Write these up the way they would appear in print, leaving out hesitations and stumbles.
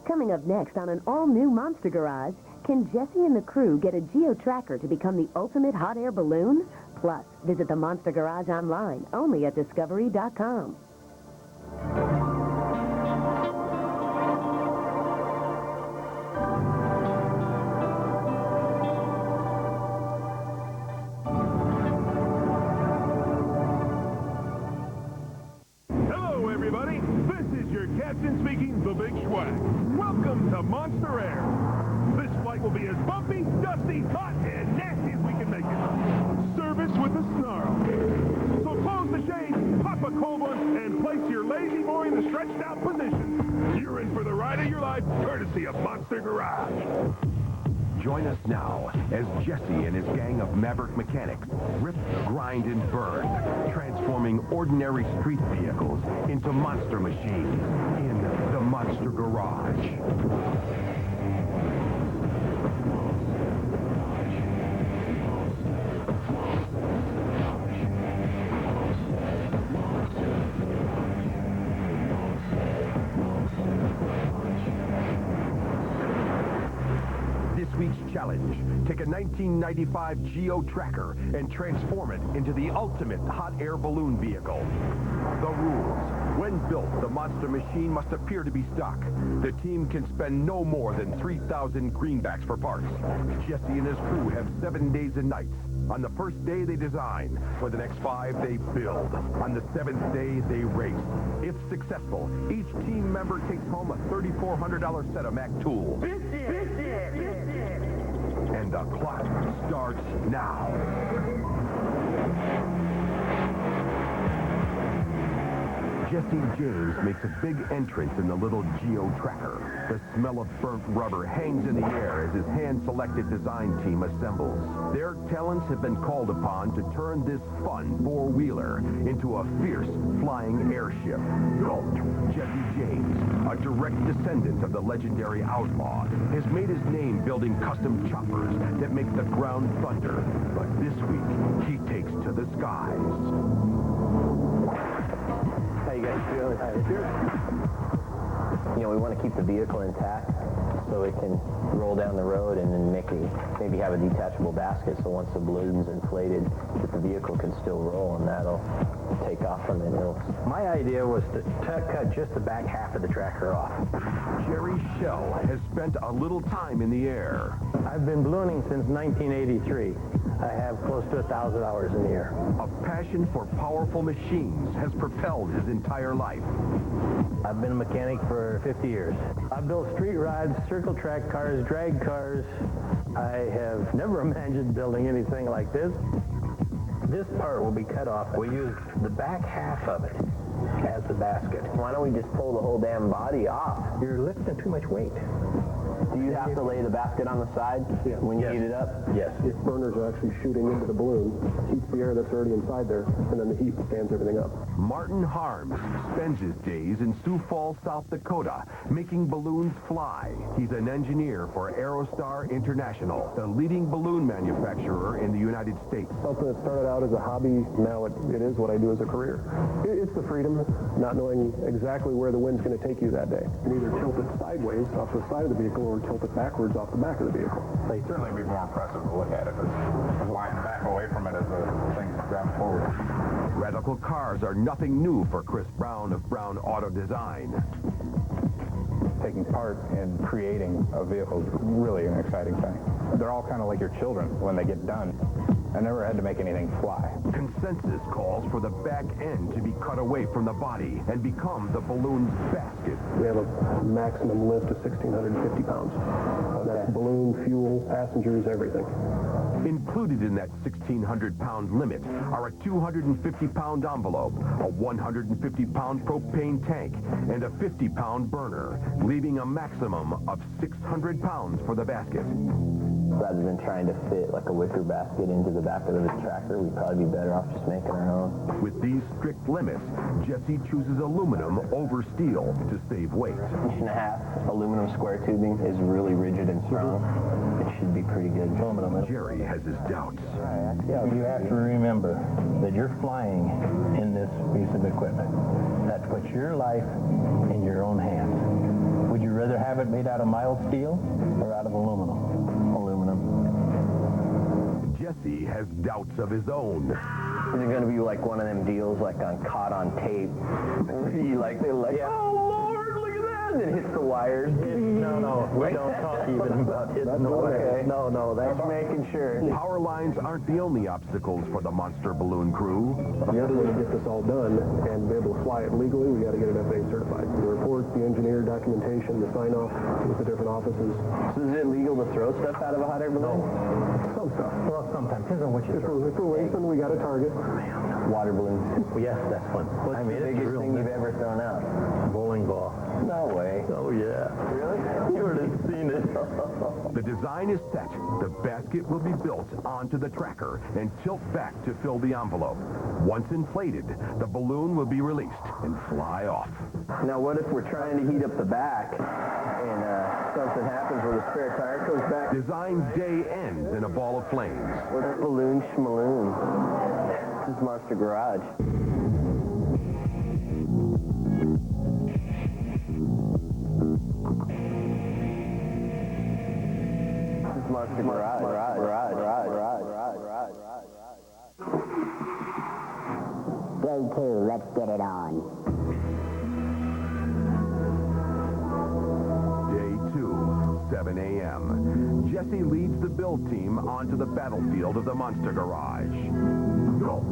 Coming up next on an all-new Monster Garage, can Jesse and the crew get a geo-tracker to become the ultimate hot air balloon? Plus, visit the Monster Garage online, only at Discovery.com. Hello, everybody. This is your captain speaking, the Big Schwack. Welcome to Monster Air. This flight will be as bumpy, dusty, hot, and nasty as we can make it. Service with a snarl. So close the shade, pop a cold one, and place your lazy boy in the stretched out position. You're in for the ride of your life, courtesy of Monster Garage. Join us now as Jesse and his gang of maverick mechanics rip, grind, and burn, transforming ordinary street vehicles into monster machines in the Monster Garage. This week's challenge, take a 1995 Geo Tracker and transform it into the ultimate hot air balloon vehicle. The rules. When built, the monster machine must appear to be stock. The team can spend no more than 3,000 greenbacks for parts. Jesse and his crew have 7 days and nights. On the first day, they design. For the next 5, they build. On the 7th day, they race. If successful, each team member takes home a $3,400 set of Mac tools. And the clock starts now. Jesse James makes a big entrance in the little Geo Tracker. The smell of burnt rubber hangs in the air as his hand-selected design team assembles. Their talents have been called upon to turn this fun four-wheeler into a fierce flying airship. Jesse James, a direct descendant of the legendary outlaw, has made his name building custom choppers that make the ground thunder. But this week, he takes to the skies. How you guys feeling? You know, we want to keep the vehicle intact so it can roll down the road and then maybe have a detachable basket so once the balloon's inflated that the vehicle can still roll and that'll take off from the hills. My idea was to cut just the back half of the tracker off. Jerry Shell has spent a little time in the air. I've been ballooning since 1983. I have close to 1,000 hours in the air. A passion for powerful machines has propelled his entire life. I've been a mechanic for 50 years. I've built street rods, circle track cars, drag cars. I have never imagined building anything like this. This part will be cut off. We use the back half of it as the basket. Why don't we just pull the whole damn body off? You're lifting too much weight. Do you have to lay the basket on the side when you heat it up? Yes. If burners are actually shooting into the balloon, heats the air that's already inside there, and then the heat stands everything up. Martin Harms spends his days in Sioux Falls, South Dakota, making balloons fly. He's an engineer for Aerostar International, the leading balloon manufacturer in the United States. Something that started out as a hobby, now it is what I do as a career. It's the freedom, not knowing exactly where the wind's going to take you that day. You can either tilt it sideways off the side of the vehicle or tilt it backwards off the back of the vehicle. It'd certainly be more impressive to look at it as lying back away from it as the thing's driving forward. Radical cars are nothing new for Chris Brown of Brown Auto Design. Taking part in creating a vehicle is really an exciting thing. They're all kind of like your children when they get done. I never had to make anything fly. Consensus calls for the back end to be cut away from the body and become the balloon's basket. We have a maximum lift of 1,650 pounds. That's balloon, fuel, passengers, everything. Included in that 1,600-pound limit are a 250-pound envelope, a 150-pound propane tank, and a 50-pound burner, leaving a maximum of 600 pounds for the basket. Rather than trying to fit like a wicker basket into the back of the tracker, we'd probably be better off just making our own. With these strict limits, Jesse chooses aluminum over steel to save weight. 1.5 aluminum square tubing is really rigid and strong. It should be pretty good. Aluminum. Jerry has his doubts. You have to remember that you're flying in this piece of equipment. That puts your life in your own hands. Would you rather have it made out of mild steel or out of aluminum? Aluminum. Jesse has doubts of his own. Is it going to be like one of them deals like on caught on tape? They're like, Yeah. oh Lord, look at that, and it hits the wires. No, we don't talk even about hitting the wires. No, that's Making sure. Power lines aren't the only obstacles for the Monster Balloon crew. The other way to get this all done and be able to fly it legally, we got to get it FAA certified. The reports, the engineer documentation, the sign-off with the different offices. So is it legal to throw stuff out of a hot air balloon? Some stuff. Well, sometimes. Depends on what you throw. If we're racing, we got a target. Water balloons. Well, yes, that's fun. What's the biggest thing you've ever thrown out? Bowling ball. No way. Oh, yeah. Really? You would have seen it. The design is set. The basket will be built onto the tracker and tilt back to fill the envelope. Once inflated, the balloon will be released and fly off. Now, what if we're trying to heat up the back and something happens where the spare tire goes back? Design day ends in a ball of flames. What's balloon schmaloon? This is Monster Garage. This is Monster Garage. Day 2, let's get it on. Day 2, 7 a.m. Jesse leads the build team onto the battlefield of the Monster Garage. Go.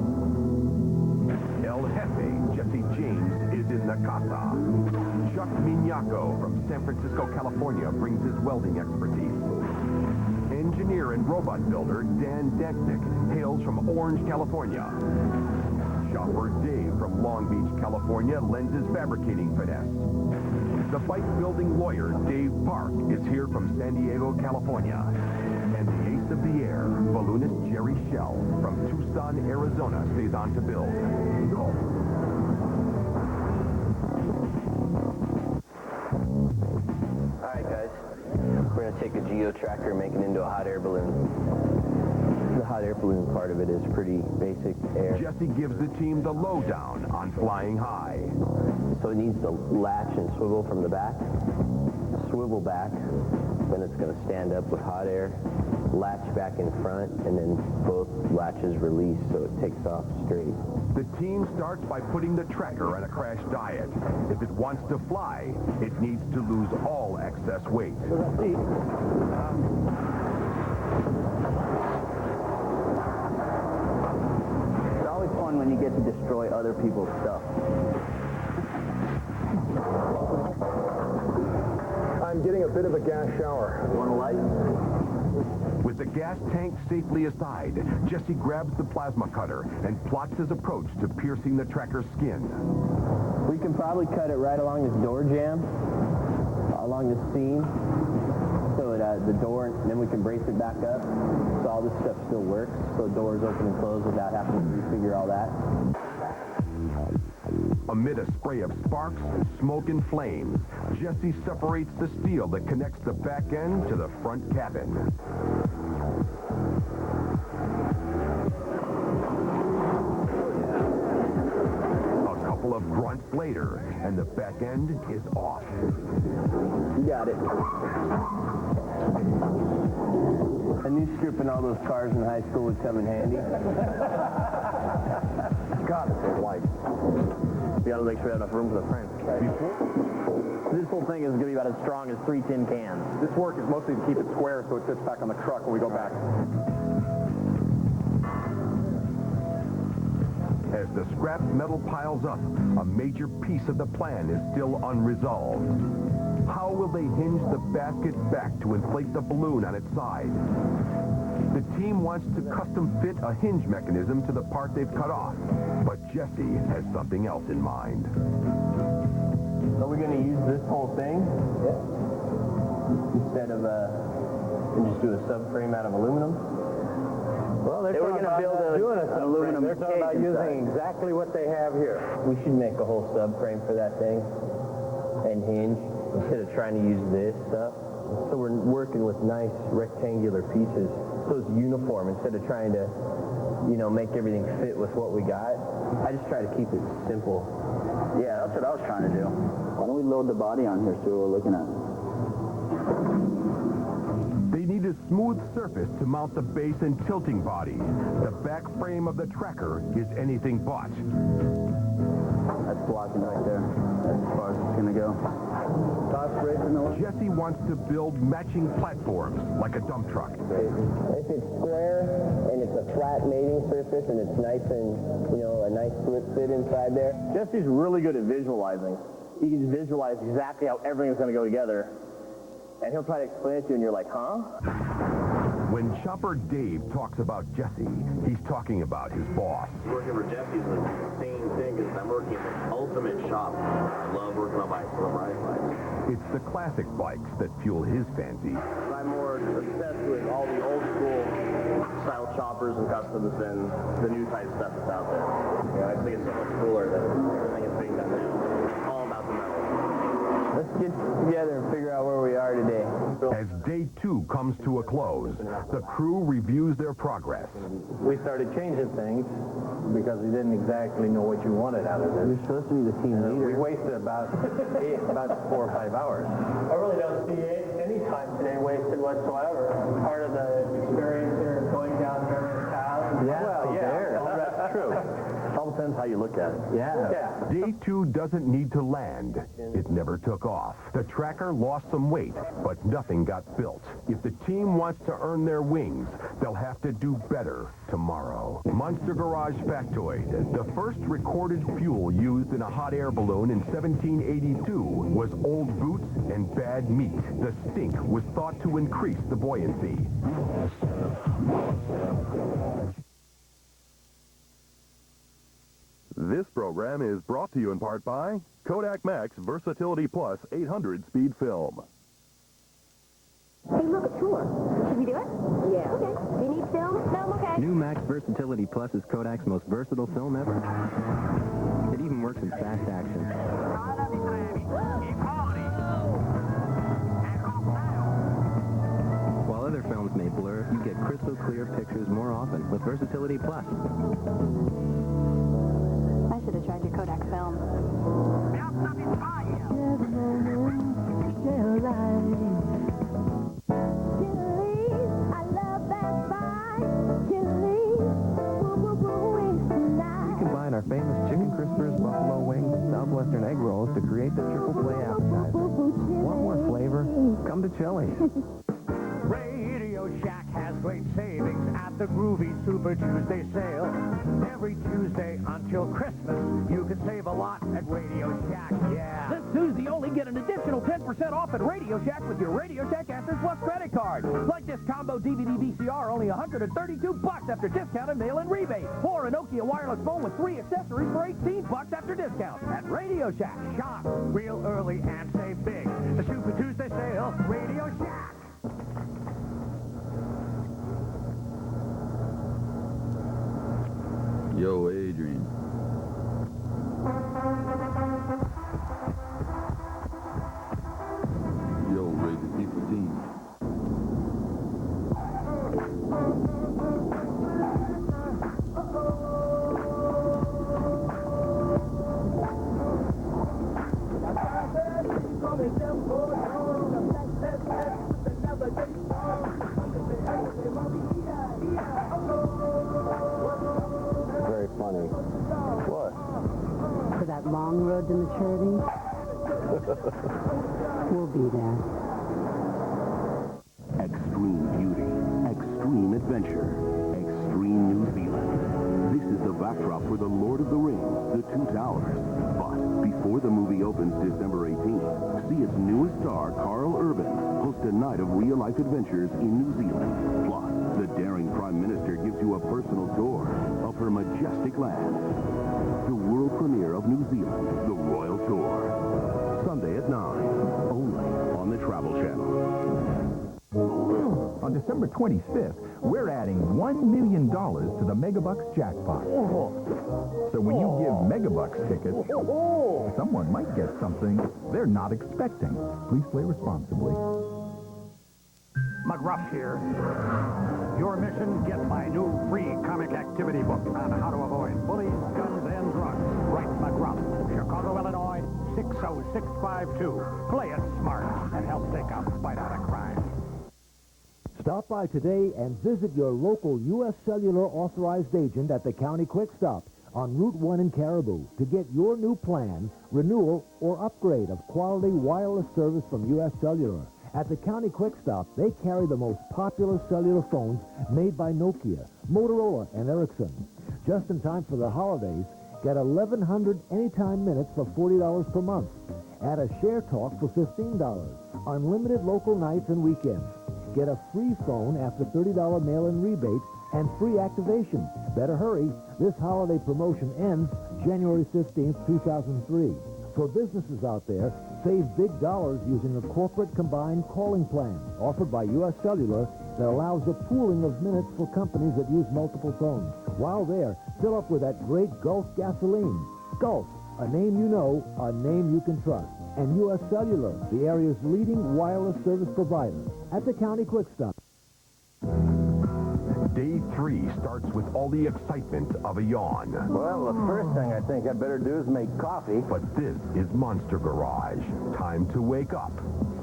El Jefe, Jesse James, is in the casa. Chuck Mignacco from San Francisco, California, brings his welding expertise. Engineer and robot builder Dan Danknick hails from Orange, California. Shopper Dave from Long Beach, California, lends his fabricating finesse. The bike-building lawyer Dave Park is here from San Diego, California. And the ace of the air, balloonist Jerry Shell from Tucson, Arizona, stays on to build. Go. All right, guys. We're going to take a geo-tracker and make it into a hot air balloon. The hot air balloon part of it is pretty basic air. Jesse gives the team the lowdown on flying high. So it needs to latch and swivel from the back, swivel back, then it's going to stand up with hot air, latch back in front, and then both latches release so it takes off straight. The team starts by putting the tracker on a crash diet. If it wants to fly, it needs to lose all excess weight. It's always fun when you get to destroy other people's stuff. I'm getting a bit of a gas shower. Want a light? With the gas tank safely aside, Jesse grabs the plasma cutter and plots his approach to piercing the tracker's skin. We can probably cut it right along this door jamb, along the seam, so the door, and then we can brace it back up, so all this stuff still works, so the doors open and close without having to refigure all that. Amid a spray of sparks, smoke, and flames, Jesse separates the steel that connects the back end to the front cabin. A couple of grunts later, and the back end is off. You got it. I knew stripping all those cars in high school would come in handy. God, it's so light. We gotta make sure we have enough room for the frame. This whole thing is gonna be about as strong as 3 tin cans. This work is mostly to keep it square so it fits back on the truck when we go back. As the scrap metal piles up, a major piece of the plan is still unresolved. How will they hinge the basket back to inflate the balloon on its side? The team wants to custom fit a hinge mechanism to the part they've cut off, but Jesse has something else in mind. Are we gonna use this whole thing? Instead of just do a subframe out of aluminum? Well, They were gonna build an aluminum They're talking about cage using inside. exactly what they have here. We should make a whole subframe for that thing and hinge instead of trying to use this stuff. So we're working with nice rectangular pieces so it's uniform instead of trying to, make everything fit with what we got. I just try to keep it simple. Yeah, that's what I was trying to do. Why don't we load the body on here, see what we're looking at? They need a smooth surface to mount the base and tilting body. The back frame of the tracker is anything but. That's blocking right there. That's as far as it's going to go. Jesse wants to build matching platforms like a dump truck. If it's square and it's a flat mating surface and it's nice and, a nice split fit inside there. Jesse's really good at visualizing. He can visualize exactly how everything's going to go together. And he'll try to explain it to you and you're like, huh? When Chopper Dave talks about Jesse, he's talking about his boss. Working for Jesse is the same thing because I'm working in the ultimate shop. I love working on bikes. I love riding bikes. It's the classic bikes that fuel his fancy. I'm more obsessed with all the old school style choppers and customs than the new type stuff that's out there. I just think it's so much cooler than everything that's being done now. It's all about the metal. Let's get together and figure out where we are today. As day 2 comes to a close, the crew reviews their progress. We started changing things because we didn't exactly know what you wanted out of this. You're supposed to be the team leader. We wasted about 4 or 5 hours. I really don't see any time today wasted whatsoever. Part of the experience here, going down various paths. That's true. It all depends how you look at it. Yeah. Day 2 doesn't need to land. It never took off. The tracker lost some weight, but nothing got built. If the team wants to earn their wings, they'll have to do better tomorrow. Monster Garage factoid. The first recorded fuel used in a hot air balloon in 1782 was old boots and bad meat. The stink was thought to increase the buoyancy. This program is brought to you in part by Kodak Max Versatility Plus 800 Speed Film. Hey, look, a tour. Should we do it? Yeah. Okay. Do you need film? No, I'm okay. New Max Versatility Plus is Kodak's most versatile film ever. It even works in fast action. While other films may blur, you get crystal clear pictures more often with Versatility Plus. I should have tried your Kodak film. We combine our famous chicken crispers, buffalo wings, and southwestern egg rolls to create the triple play appetizer. Want more flavor? Come to Chili's. Radio Shack has great savings at the Groovy Super Tuesday sale. Every Tuesday until Christmas, you can save a lot at Radio Shack. Yeah. This Tuesday, only get an additional 10% off at Radio Shack with your Radio Shack Answers Plus credit card. Like this combo DVD VCR, only $132 after discount and mail-in rebate. Or a Nokia wireless phone with 3 accessories for $18 after discount. At Radio Shack, Shop real early and save big. The Super Tuesday sale, Radio Shack. Yo, Adrian. Yo, rated P14. Very funny. What? For that long road to maturity, we'll be there. Extreme beauty, extreme adventure, extreme New Zealand. This is the backdrop for The Lord of the Rings, The Two Towers. But before the movie opens December 18th, see its newest star, Carl Urban, host a night of real-life adventures in New Zealand. Plus, the daring Prime Minister gives you a personal tour of her majestic land. The world premiere of New Zealand, The Royal Tour. Sunday at 9, only on the Travel Channel. On December 25th, we're adding $1 million to the Megabucks jackpot. So when you give Megabucks tickets, someone might get something they're not expecting. Please play responsibly. McGruff here. Your mission, get my new free comic activity book on how to avoid bullies, guns, and drugs. Write McGruff, Chicago, Illinois, 60652. Play it smart and help take a bite out of Stop by today and visit your local U.S. Cellular authorized agent at the County Quick Stop on Route 1 in Caribou to get your new plan, renewal, or upgrade of quality wireless service from U.S. Cellular. At the County Quick Stop, they carry the most popular cellular phones made by Nokia, Motorola, and Ericsson. Just in time for the holidays, get 1,100 anytime minutes for $40 per month. Add a Share Talk for $15. Unlimited local nights and weekends. Get a free phone after $30 mail-in rebate and free activation. Better hurry. This holiday promotion ends January 15th, 2003. For businesses out there, save big dollars using the corporate combined calling plan offered by U.S. Cellular that allows the pooling of minutes for companies that use multiple phones. While there, fill up with that great Gulf gasoline. Gulf, a name you know, a name you can trust. And U.S. Cellular, the area's leading wireless service provider. At the County Quick Stop. Day 3 starts with all the excitement of a yawn. Well, the first thing I think I'd better do is make coffee. But this is Monster Garage. Time to wake up.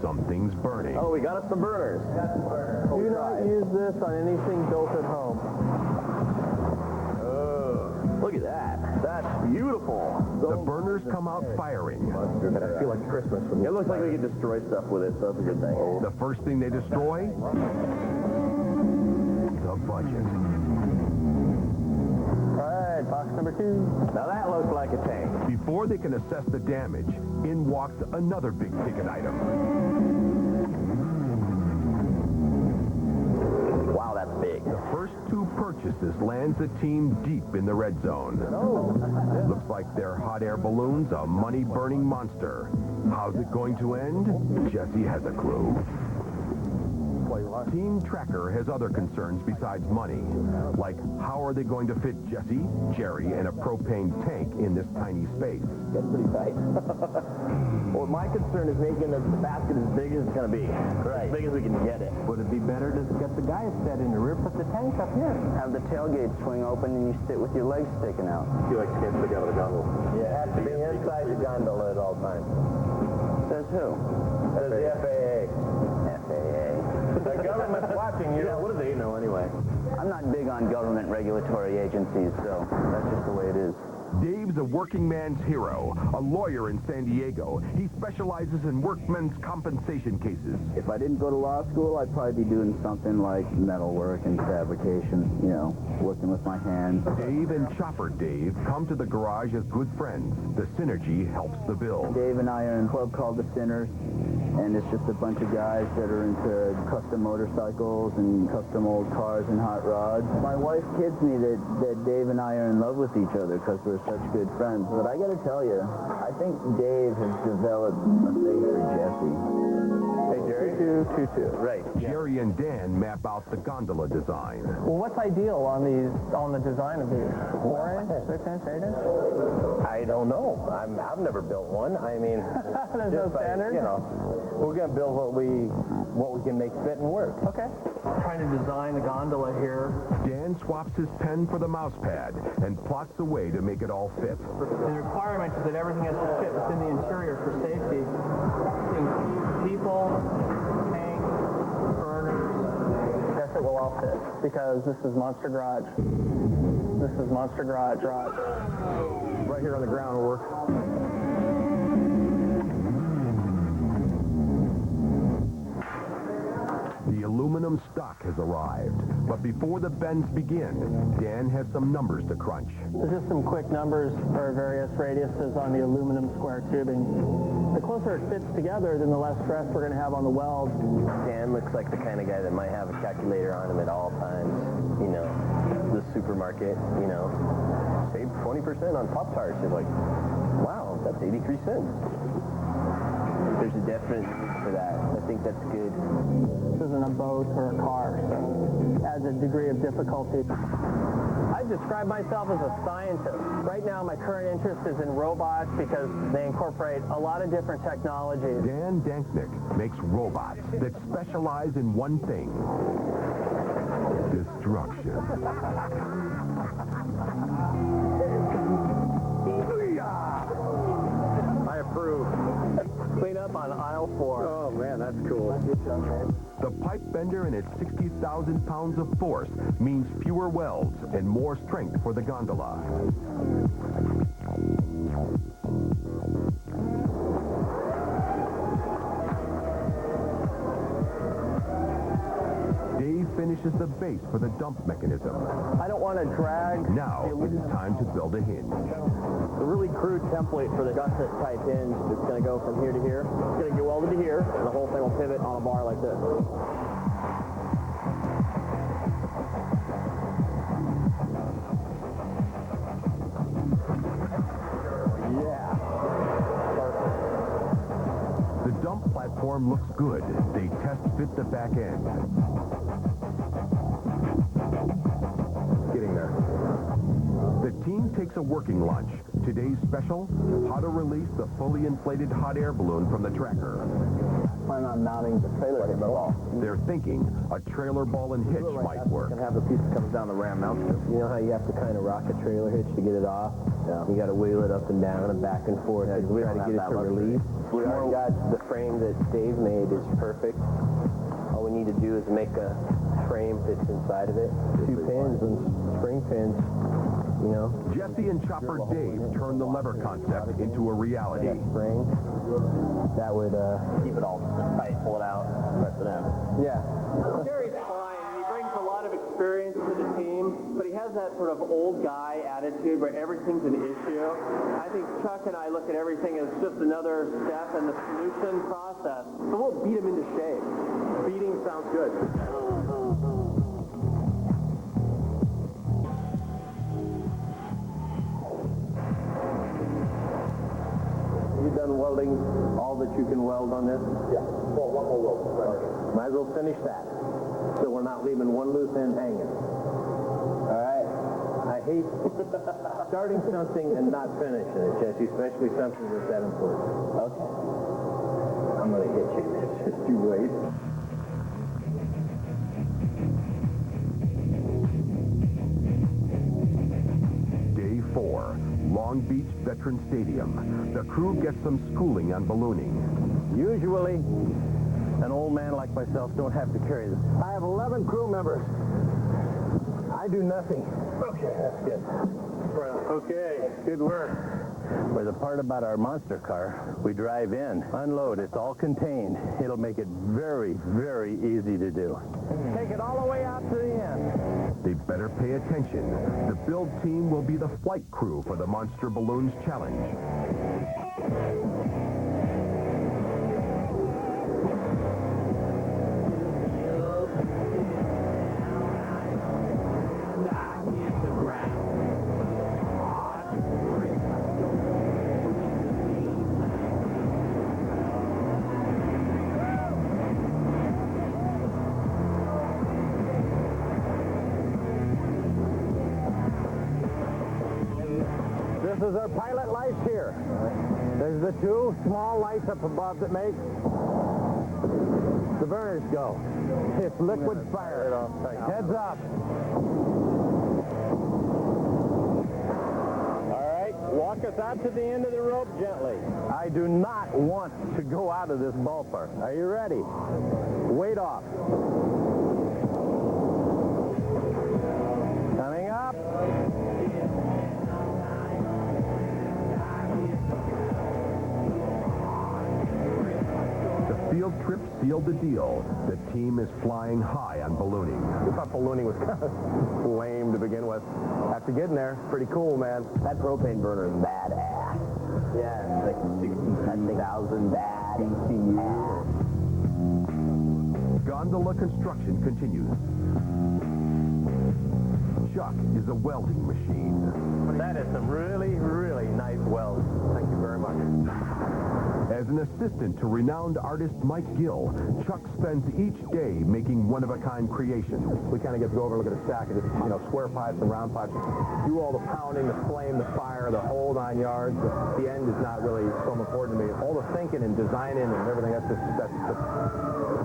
Something's burning. Oh, we got us some burners. Do not use this on anything built at home. Look at that. That's beautiful. The burners come out firing. I feel like Christmas from this. It looks like we could destroy stuff with it, so that's a good thing. The first thing they destroy? The budget. All right, box number 2. Now that looks like a tank. Before they can assess the damage, in walks another big-ticket item. Wow, that's big. The first 2 purchases lands the team deep in the red zone. Looks like their hot air balloon's a money-burning monster. How's it going to end? Jesse has a clue. Team Tracker has other concerns besides money, like how are they going to fit Jesse, Jerry, and a propane tank in this tiny space? That's pretty tight. Well, my concern is making the basket as big as it's going to be. Right. As big as we can get it. Would it be better to get the guy set in the rear, put the tank up here? Have the tailgate swing open and you sit with your legs sticking out. You like to get out of the gondola. Yeah, it has to be inside the gondola at all times. Says who? Says the FAA. FAA. The government's watching you. Yeah, what do they know anyway? I'm not big on government regulatory agencies, so that's just the way it is. Dave's a working man's hero, a lawyer in San Diego. He specializes in workmen's compensation cases. If I didn't go to law school, I'd probably be doing something like metal work and fabrication, you know, working with my hands. Dave and Chopper Dave come to the garage as good friends. The synergy helps the bill. Dave and I are in a club called the Sinners, and it's just a bunch of guys that are into custom motorcycles and custom old cars and hot rods. My wife kids me that Dave and I are in love with each other because we're such good friends. But I got to tell you, I think Dave has developed a thing for Jesse. Hey, Jerry? 222. Right. Jerry and Dan map out the gondola design. Well, what's ideal on the design of these? 4 inch, 6 inch, 8 inch? I don't know. I've never built one. I mean, there's no standard. You know, we're gonna build what we can make fit and work. Okay. Trying to design the gondola here. Dan swaps his pen for the mouse pad and plots a way to make it all fit. The requirement is that everything has to fit within the interior for safety. People, tanks, burners. Yes, it will all fit because this is Monster Garage. This is Monster Garage. Right here on the groundwork. The aluminum stock has arrived, but before the bends begin, Dan has some numbers to crunch. So just some quick numbers for various radiuses on the aluminum square tubing. The closer it fits together, then the less stress we're going to have on the weld. Dan looks like the kind of guy that might have a calculator on him at all times. You know, the supermarket, you know, save 20% on Pop-Tarts. You're like, wow, that's 83 cents. There's a definite need for that. I think that's good. This isn't a boat or a car, so adds a degree of difficulty. I describe myself as a scientist. Right now, my current interest is in robots because they incorporate a lot of different technologies. Dan Danknick makes robots that specialize in one thing: destruction. I approve. Clean coming up on aisle 4. Oh, man, that's cool. The pipe bender and its 60,000 pounds of force means fewer welds and more strength for the gondola. Dave finishes the base for the dump mechanism. I don't want to drag. Now it is time to build a hinge. A really crude template for the gusset type hinge that's going to go from here to here. It's going to get welded to here, and the whole thing will pivot on a bar like this. Yeah. Perfect. The dump platform looks good. They test fit the back end. Getting there. The team takes a working lunch. Today's special, how to release the fully inflated hot air balloon from the tracker. Plan on mounting the trailer ball. They're thinking a trailer ball and hitch might work. You can have the piece that comes down the ram mount. You know how you have to kind of rock a trailer hitch to get it off? Yeah. You got to wheel it up and down and back and forth to try to get it to release. We already got the frame that Dave made is perfect. All we need to do is make a frame fits inside of it. 2 pins and spring pins. You know? Jesse and Chopper Dave turned the lever concept into a reality. Spring. That would keep it all tight, pull it out, press it in. Yeah. Gary's fine. He brings a lot of experience to the team, but he has that sort of old guy attitude where everything's an issue. I think Chuck and I look at everything as just another step in the solution process. So we'll beat him into shape. Beating sounds good. You done welding all that you can weld on this? Yeah. Well, one more weld. Might as well finish that, so we're not leaving one loose end hanging. All right? I hate starting something and not finishing it, Jesse, especially something that's that important. Okay. I'm going to hit you. Just you wait. Day 4, Long Beach Veteran Stadium. The crew gets some schooling on ballooning. Usually, an old man like myself don't have to carry this. I have 11 crew members. I do nothing. Okay, that's good. Okay, good work. Well, the part about our monster car, we drive in, unload, it's all contained. It'll make it very, very easy to do. Take it all the way out to the end. They better pay attention. The build team will be the flight crew for the Monster Balloons Challenge. This is our pilot lights here. There's the 2 small lights up above that make the burners go. It's liquid fire. Heads up. All right, walk us out to the end of the rope gently. I do not want to go out of this ballpark. Are you ready? Weight off. Coming up. Field trip sealed the deal. The team is flying high on ballooning. I thought ballooning was kind of lame to begin with. After getting there, pretty cool, man. That propane burner is badass. Yeah, it's like 60,000 badass. Gondola construction continues. Chuck is a welding machine. That is some really, really nice welds. Thank you very much. As an assistant to renowned artist Mike Gill, Chuck spends each day making one-of-a-kind creations. We kind of get to go over and look at a stack of just, square pipes and round pipes. Do all the pounding, the flame, the fire, the whole 9 yards. The end is not really so important to me. All the thinking and designing and everything, that's the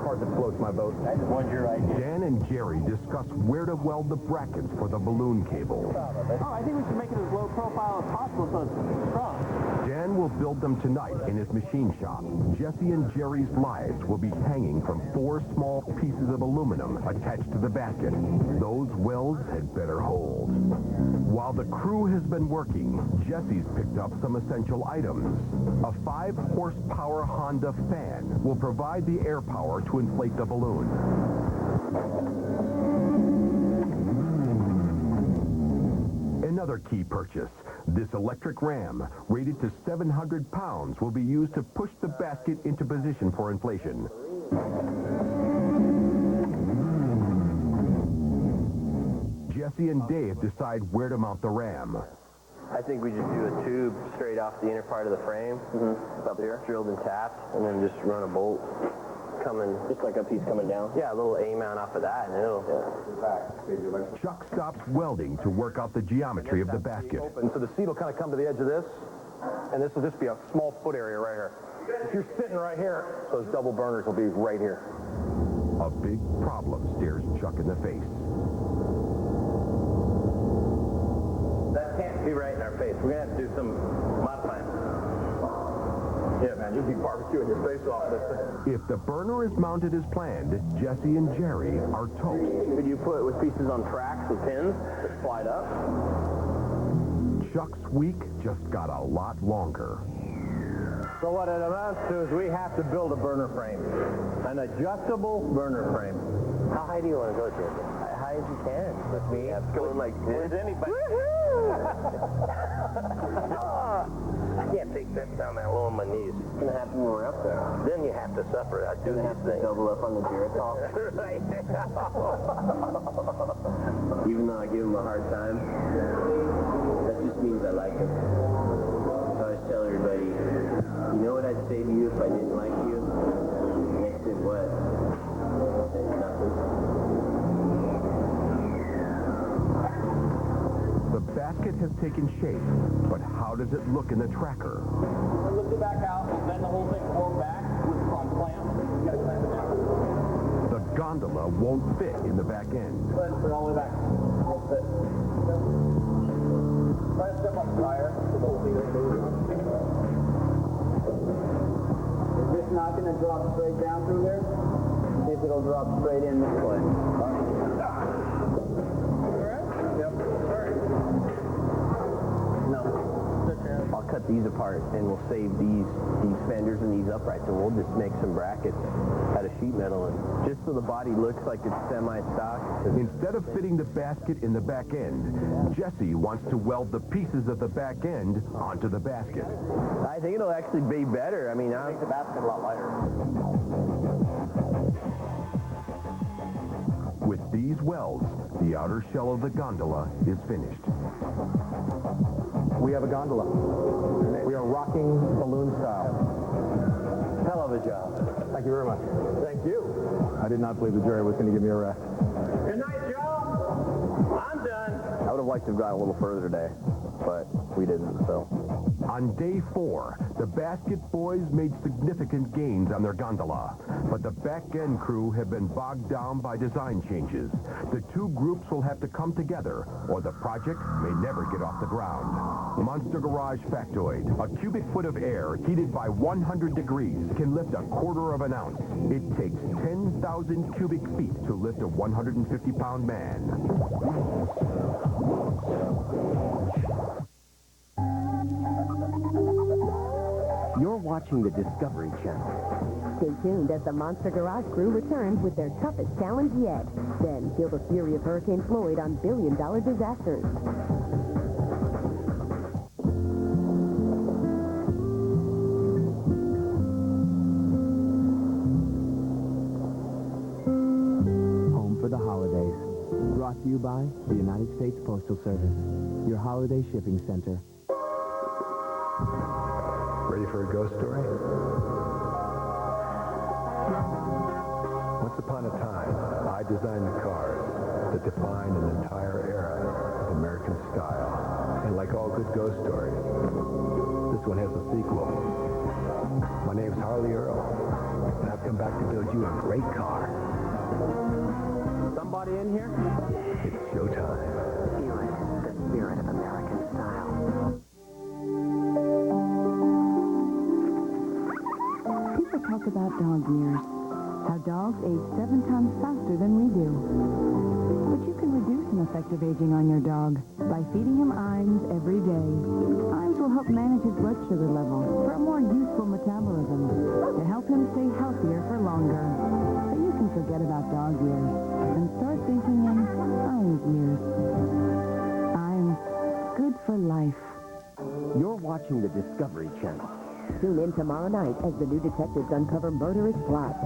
part that floats my my boat. What's your idea? Dan and Jerry discuss where to weld the brackets for the balloon cable. Oh, I think we should make it as low profile as possible so it's strong. Dan will build them tonight in his machine shop. Jesse and Jerry's lives will be hanging from 4 small pieces of aluminum attached to the basket. Those welds had better hold. While the crew has been working, Jesse's picked up some essential items. A 5-horsepower Honda fan will provide the air power to inflate the balloon. Another key purchase, this electric ram, rated to 700 pounds, will be used to push the basket into position for inflation. Jesse and Dave decide where to mount the ram. I think we just do a tube straight off the inner part of the frame, up here, drilled and tapped, and then just run a bolt coming, just like a piece coming down. Yeah, a little A-mount off of that, and it'll... Chuck stops welding to work out the geometry of the basket. Open, so the seat will kind of come to the edge of this, and this will just be a small foot area right here. If you're sitting right here, those double burners will be right here. A big problem stares Chuck in the face. That can't be right in our face. We're going to have to do some modifying. Yeah, man, you'll be barbecuing your face off this thing. If the burner is mounted as planned, Jesse and Jerry are toast. Could you put it with pieces on tracks with pins that slide up? Chuck's week just got a lot longer. So what it amounts to is we have to build a burner frame, an adjustable burner frame. How high do you want to go, Jesse? As high as you can. With me, it's going like this. Anybody? I can't take that down that low on my knees. It's going to happen when we're up there. Then you have to suffer. I do have to double up on the Geritol. Right. Even though I give him a hard time, that just means I like him. So I always tell everybody, you know what I'd say to you if I didn't like you? And they said, what? I said, nothing. The basket has taken shape, but how does it look in the tracker? Lift it back out, bend the whole thing forward back with on clamps. You gotta clamp it down. The gondola won't fit in the back end. Put it all the way back. Won't fit. Try to step up higher so the whole thing doesn't move. Is this not going to drop straight down through there? See if it'll drop straight in this way. I'll cut these apart and we'll save these fenders and these uprights, and we'll just make some brackets out of sheet metal, and just so the body looks like it's semi-stock. Instead of fitting the basket in the back end, Jesse wants to weld the pieces of the back end onto the basket. I think it'll actually be better. I mean, I make the basket a lot lighter. With these welds, the outer shell of the gondola is finished. We have a gondola. We are rocking balloon style. Hell of a job. Thank you very much. Thank you. I did not believe the jury was going to give me a rest. Good night, Joe. I'm done. I would have liked to have gone a little further today, but we didn't, so. On day 4, the basket boys made significant gains on their gondola, but the back end crew have been bogged down by design changes. The two groups will have to come together, or the project may never get off the ground. Monster Garage Factoid, a cubic foot of air heated by 100 degrees, can lift a quarter of an ounce. It takes 10,000 cubic feet to lift a 150-pound man. You're watching the Discovery Channel. Stay tuned as the Monster Garage crew returns with their toughest challenge yet. Then feel the fury of Hurricane Floyd on billion-dollar disasters. Home for the holidays. Brought to you by the United States Postal Service, your holiday shipping center. Ready for a ghost story? Once upon a time, I designed the cars that defined an entire era of American style. And like all good ghost stories, this one has a sequel. My name's Harley Earl, and I've come back to build you a great car. Somebody in here? It's showtime. Feel it, the spirit of American style. People talk about dog years. How dogs age 7 times faster than we do. But you can reduce ineffective aging on your dog by feeding him Iams every day. Iams will help manage his blood sugar level for a more useful metabolism to help him stay healthier for longer. So you can forget about dog years and start thinking in Iams years. Iams, good for life. You're watching the Discovery Channel. Tune in tomorrow night as the new detectives uncover murderous plots.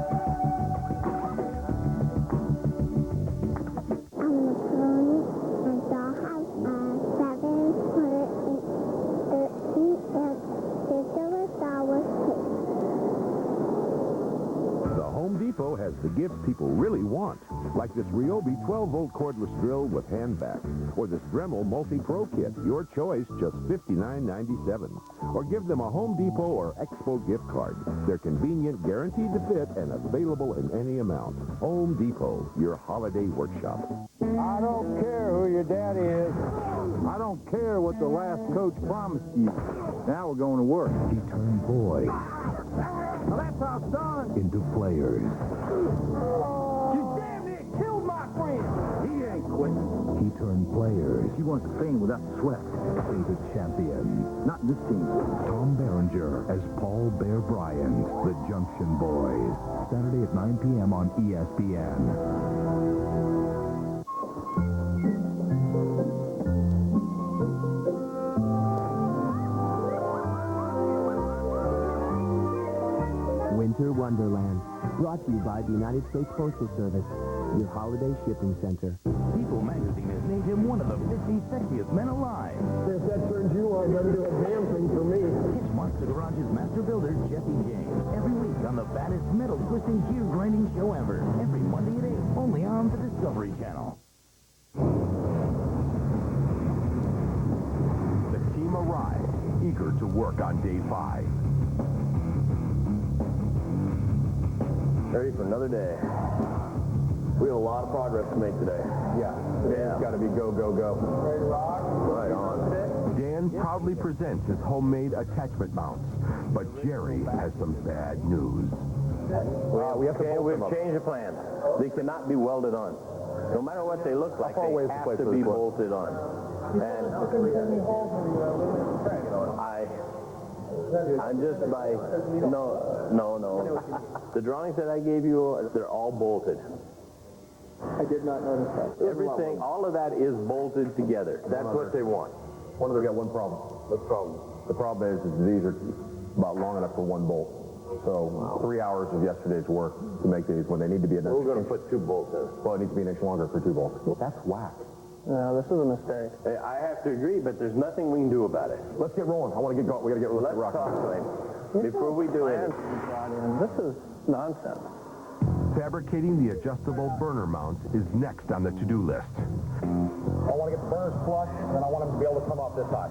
Depot has the gifts people really want, like this Ryobi 12-volt cordless drill with hand vac, or this Dremel Multi-Pro kit, your choice, just $59.97. Or give them a Home Depot or Expo gift card. They're convenient, guaranteed to fit, and available in any amount. Home Depot, your holiday workshop. I don't care who your daddy is. I don't care what the last coach promised you. Now we're going to work. He turned boys Well, that's how it's done. into players. You damn near killed my friend. He ain't quitting. He turned players He wants to fame without sweat. into champions. Not this team. Tom Berenger as Paul Bear Bryant, the Junction Boys. Saturday at 9 p.m. on ESPN. Winter Wonderland, brought to you by the United States Postal Service, your holiday shipping center. People magazine has named him one of the 50 sexiest men alive. If that turns you on, doesn't do a damn thing for me. It's Monster Garage's master builder, Jesse James. Every week on the baddest metal-twisting, gear-grinding show ever. Every Monday at 8, only on the Discovery Channel. The team arrives, eager to work on day 5. Ready for another day. We have a lot of progress to make today. Yeah. It's got to be go, go, go. Ready to rock? Right on. Dan proudly presents his homemade attachment mounts, but Jerry has some bad news. We've changed the plan. They cannot be welded on. No matter what they look like, they have to be bolted on. And I'm just by, no. The drawings that I gave you, they're all bolted. I did not notice that. Everything, all of that is bolted together. That's what they want. Wonder we got one problem. What's the problem? The problem is these are about long enough for one bolt. So 3 hours of yesterday's work to make these when they need to be an inch. We're going to put 2 bolts in. Well, it needs to be an inch longer for 2 bolts. That's whack. No, this is a mistake. I have to agree, but there's nothing we can do about it. Let's get rolling. I want to get going. We got to get Let's rocking. talk to him. Before we do it, This is nonsense. Fabricating the adjustable burner mounts is next on the to-do list. I want to get the burners flush, and then I want them to be able to come off this side.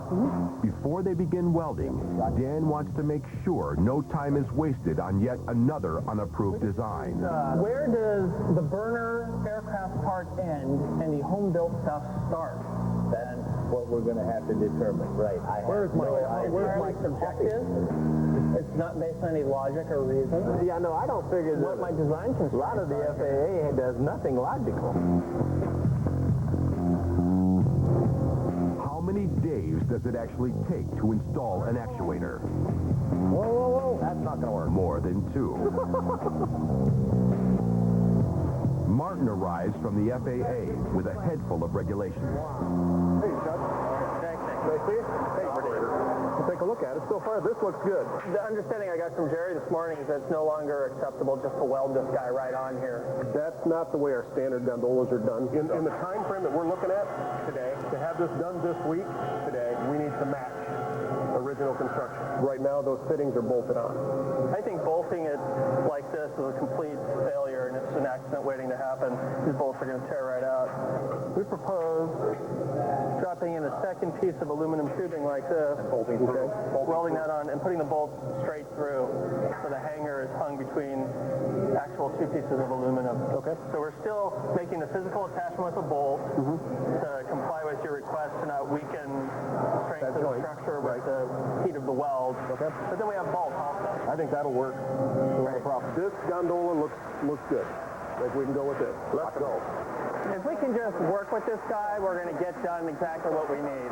Before they begin welding, Dan wants to make sure no time is wasted on yet another unapproved design. Where does the burner aircraft part end and the home-built stuff start? That's what we're going to have to determine. Right. Where's my subjective? It's not based on any logic or reason. Yeah, no, I don't figure that. What my design constraints. A lot of the FAA does nothing logical. How many days does it actually take to install an actuator? Whoa. That's not going to work. More than 2. Martin arrives from the FAA with a head full of regulations. Hey, Chuck. Take a look at it. So far, this looks good. The understanding I got from Jerry this morning is that it's no longer acceptable just to weld this guy right on here. That's not the way our standard gondolas are done. In the time frame that we're looking at today, to have this done this week, today, we need to match original construction. Right now, those fittings are bolted on. I think bolting it like this is a complete failure, and it's an accident waiting to happen. These bolts are going to tear right out. We propose dropping in a second piece piece of aluminum tubing like this, welding that on and putting the bolt straight through. So the hanger is hung between actual two pieces of aluminum. Okay. So we're still making the physical attachment with the bolt to comply with your request to not weaken strength of the structure with the heat of the weld. Okay. But then we have bolts also. I think that'll work. No problem. This gondola looks good. I think we can go with this. Let's go. If we can just work with this guy, we're going to get done exactly what we need.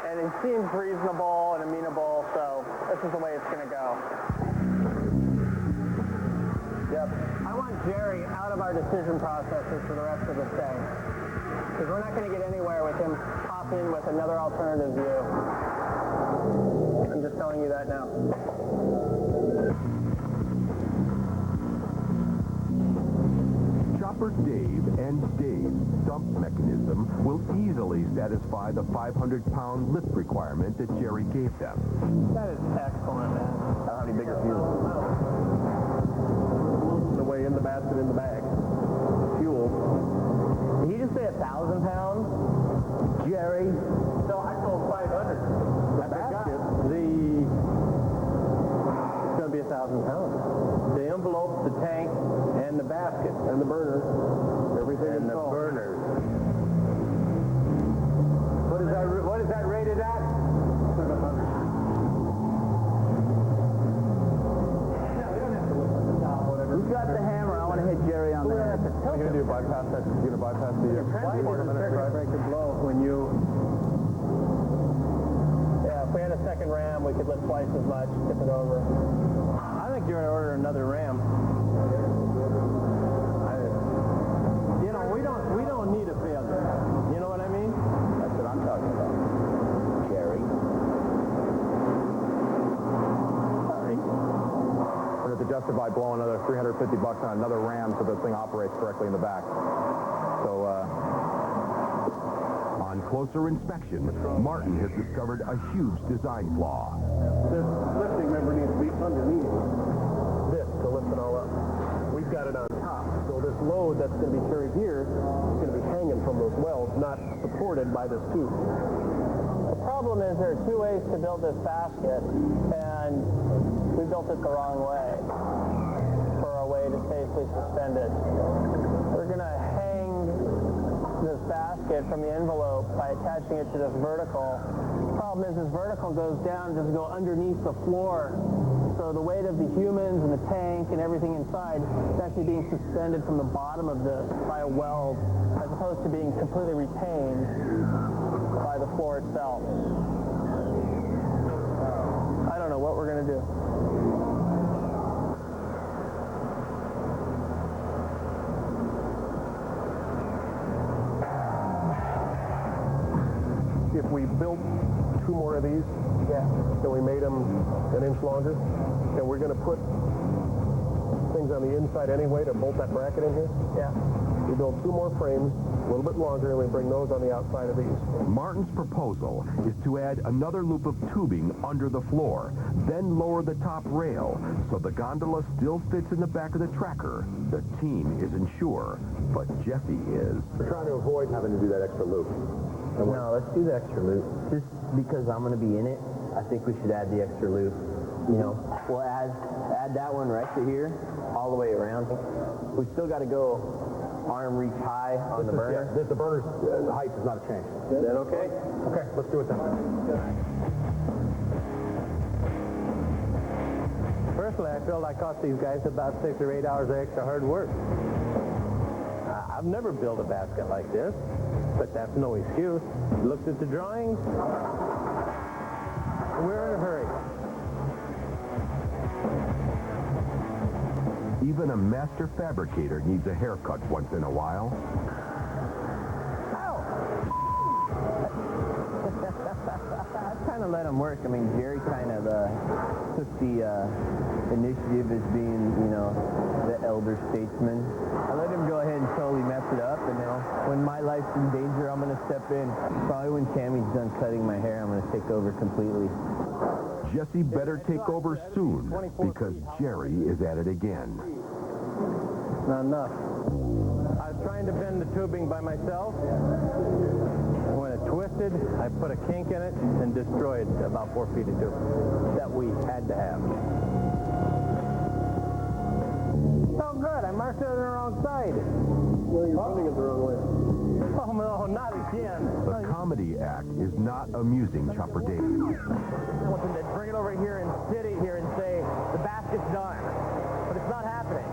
And it seems reasonable and amenable, so this is the way it's going to go. Yep. I want Jerry out of our decision processes for the rest of this day. Because we're not going to get anywhere with him popping with another alternative view. I'm just telling you that now. Chopper Dave and Dave's dump mechanism will easily satisfy the 500-pound lift requirement that Jerry gave them. That is excellent, man. I don't have any bigger fuel. The way in the basket, in the bag. Fuel. Did he just say 1,000 pounds? Jerry. No, I sold 500. The basket. It's going to be 1,000 pounds. The envelope, the tank, and the basket. And the burner. Everything and the burners. What is that rated at? 700. Who's got the hammer? I want to hit Jerry on the head. What are you going to do? Bypass that? You're going to bypass the circuit breaker blow when you... Yeah, if we had a second ram, we could lift twice as much, tip it over. I think you're going to order another ram. We don't need a failure. You know what I mean? That's what I'm talking about. Jerry. Sorry. We're going to justify blowing another $350 on another ram so the thing operates correctly in the back. So, on closer inspection, Martin has discovered a huge design flaw. This lifting member needs to be underneath this to lift it all up. We've got it on top. So this load that's going to be carried here is going to be hanging from those welds, not supported by this tube. The problem is there are two ways to build this basket, and we built it the wrong way for a way to safely suspend it. We're going to hang this basket from the envelope by attaching it to this vertical. The problem is this vertical goes down, doesn't go underneath the floor. So the weight of the humans and the tank and everything inside is actually being suspended from the bottom of this by a weld, as opposed to being completely retained by the floor itself. I don't know what we're going to do. If we built 2 more of these, then we made them an inch longer, and we're going to put things on the inside anyway to bolt that bracket in here. Yeah. We build 2 more frames, a little bit longer, and we bring those on the outside of these. Martin's proposal is to add another loop of tubing under the floor, then lower the top rail so the gondola still fits in the back of the tracker. The team isn't sure, but Jesse is. we're trying to avoid having to do that extra loop. No, let's do the extra loop. Just because I'm going to be in it, I think we should add the extra loop. You know, we'll add that one right to here, all the way around. We still got to go arm reach high on the burner. The burner's height is not a change. Is that okay? Okay, let's do it then. Personally, I feel I cost these guys about 6 or 8 hours of extra hard work. I've never built a basket like this, but that's no excuse. Looked at the drawings. We're in a hurry. Even a master fabricator needs a haircut once in a while. I kind of let him work. I mean, Jerry kind of took the initiative as being, you know, the elder statesman. I let him go ahead and totally mess it up, and then when my life's in danger, I'm going to step in. Probably when Tammy's done cutting my hair, I'm going to take over completely. Jesse better take over soon, because Jerry is at it again. Not enough. I was trying to bend the tubing by myself. When it twisted, I put a kink in it and destroyed about 4 feet of tube that we had to have. Oh, good. I marked it on the wrong side. Well, you're running it the wrong way. Oh, no, not again. The comedy act is not amusing Chopper Dave. I want them to bring it over here and sit it here and say, the basket's done. But it's not happening.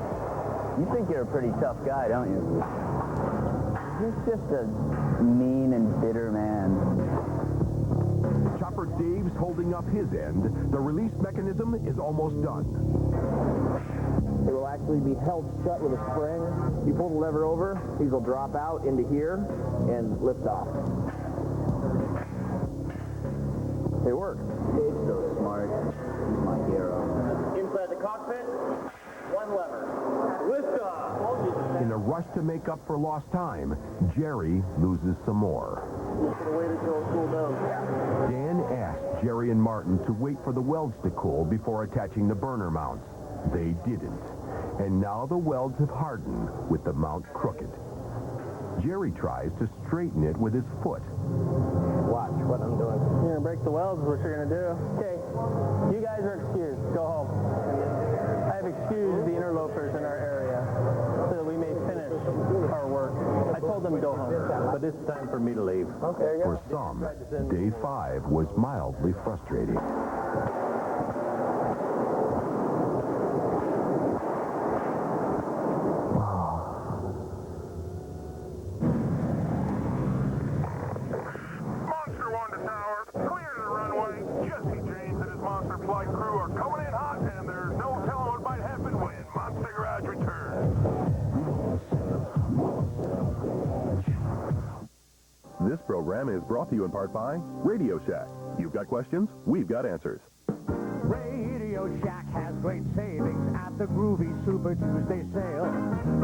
You think you're a pretty tough guy, don't you? You're just a mean and bitter man. Chopper Dave's holding up his end. The release mechanism is almost done. It will actually be held shut with a spring. You pull the lever over, these will drop out into here and lift off. It works. Dave's so smart. He's my hero. Inside the cockpit, one lever. Lift off. In a rush to make up for lost time, Jerry loses some more. You should have waited till it cooled down. Dan asked Jerry and Martin to wait for the welds to cool before attaching the burner mounts. They didn't. And now the welds have hardened with the mount crooked. Jerry tries to straighten it with his foot. Watch what I'm doing. You're gonna break the welds, what you're gonna do. Okay, you guys are excused. Go home. I have excused the interlopers in our area so that we may finish our work. I told them to go home. But it's time for me to leave. Okay. For some, day 5 was mildly frustrating. This program is brought to you in part by Radio Shack. You've got questions, we've got answers. Radio Shack has great savings at the groovy Super Tuesday sale.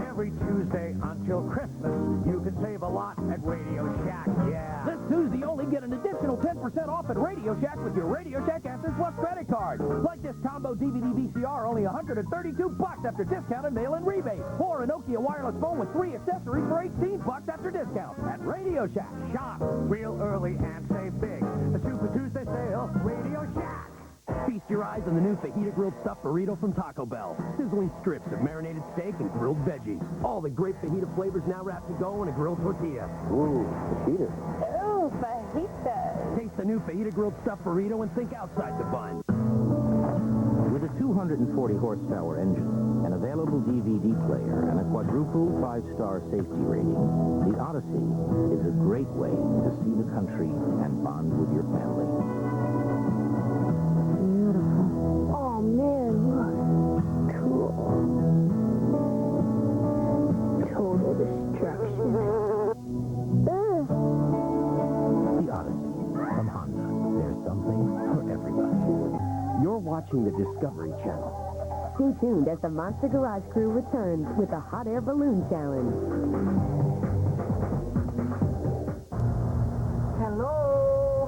Every Tuesday until Christmas, you can save a lot at Radio Shack, yeah. This Tuesday, only get an additional 10% off at Radio Shack with your Radio Shack Answers Plus credit card. Like this combo DVD VCR, only $132 after discount and mail-in rebate. Or a Nokia wireless phone with 3 accessories for $18 after discount. At Radio Shack, Shop real early and save big. The Super Tuesday sale, Radio Shack. feast your eyes on the new fajita grilled stuffed burrito from Taco Bell. Sizzling strips of marinated steak and grilled veggies. All the great fajita flavors now wrapped to go in a grilled tortilla. Ooh, fajita. Ooh, fajitas. Taste the new fajita grilled stuffed burrito and think outside the bun. With a 240 horsepower engine, an available DVD player, and a quadruple 5-star safety rating, the Odyssey is a great way to see the country and bond with your family. Beautiful. Oh, man, look. Cool. Total destruction. The Odyssey from Honda. There's something for everybody. You're watching the Discovery Channel. Stay tuned as the Monster Garage crew returns with the Hot Air Balloon Challenge. Hello?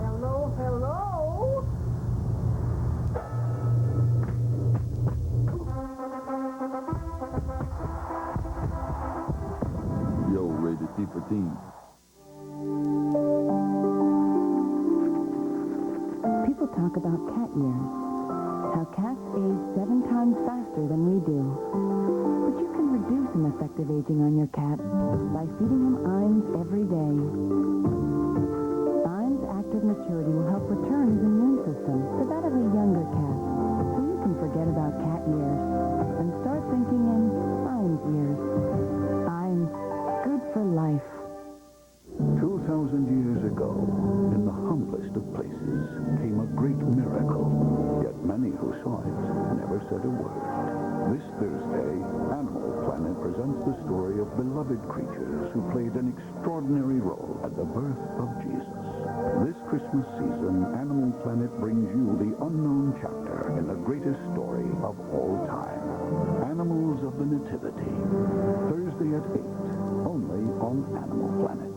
Hello, hello? Yo, rated T for teens. People talk about cat years, how cats age 7 times faster than we do. But you can reduce ineffective aging on your cat by feeding him Iams every day. Iams Active Maturity will help return his immune system to that of a younger cat, so you can forget about cat years and start thinking in Iams years. Iams, good for life. 2,000 years ago, in the humblest of places, came a great miracle. Yet many who saw it never said a word. This Thursday, Animal Planet presents the story of beloved creatures who played an extraordinary role at the birth of Jesus. This Christmas season, Animal Planet brings you the unknown chapter in the greatest story of all time. Animals of the Nativity. Thursday at 8, only on Animal Planet.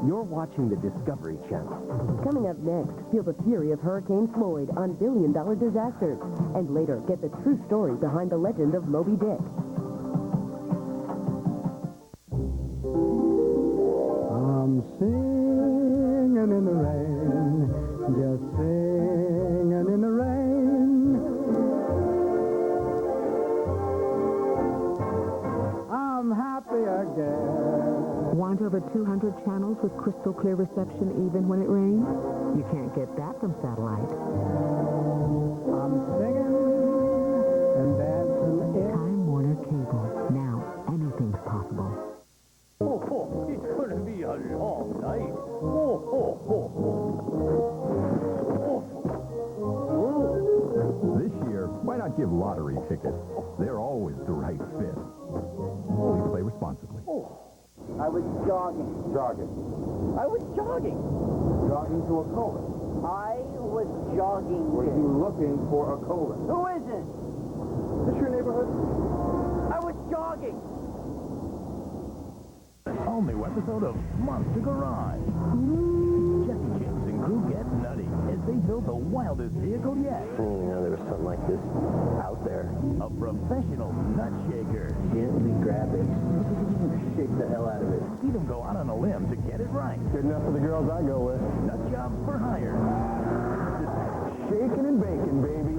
You're watching the Discovery Channel. Coming up next, feel the fury of Hurricane Floyd on billion-dollar disasters. And later, get the true story behind the legend of Moby Dick. singing in the rain, just singing in the rain. I'm happy again. Want over 200 channels with crystal clear reception even when it rains? You can't get that from satellite. I'm singing and dancing in... Time Warner Cable. Now, anything's possible. Oh, it's going to be a long night. This year, why not give lottery tickets? They're always the right fit. Please play responsibly. I was jogging. Jogging. I was jogging. Jogging to a colon. I was jogging. Were you looking for a colon? Who isn't? Is this your neighborhood? I was jogging. All-new episode of Monster Garage. Jesse James and crew get nutty as they build the wildest vehicle yet. You know, there was something like this out there. A professional nut shaker. Gently grab it. Shake the hell out of it. See them go out on a limb to get it right. Good enough for the girls I go with. Nut jobs for hire. Shaking and baking, baby.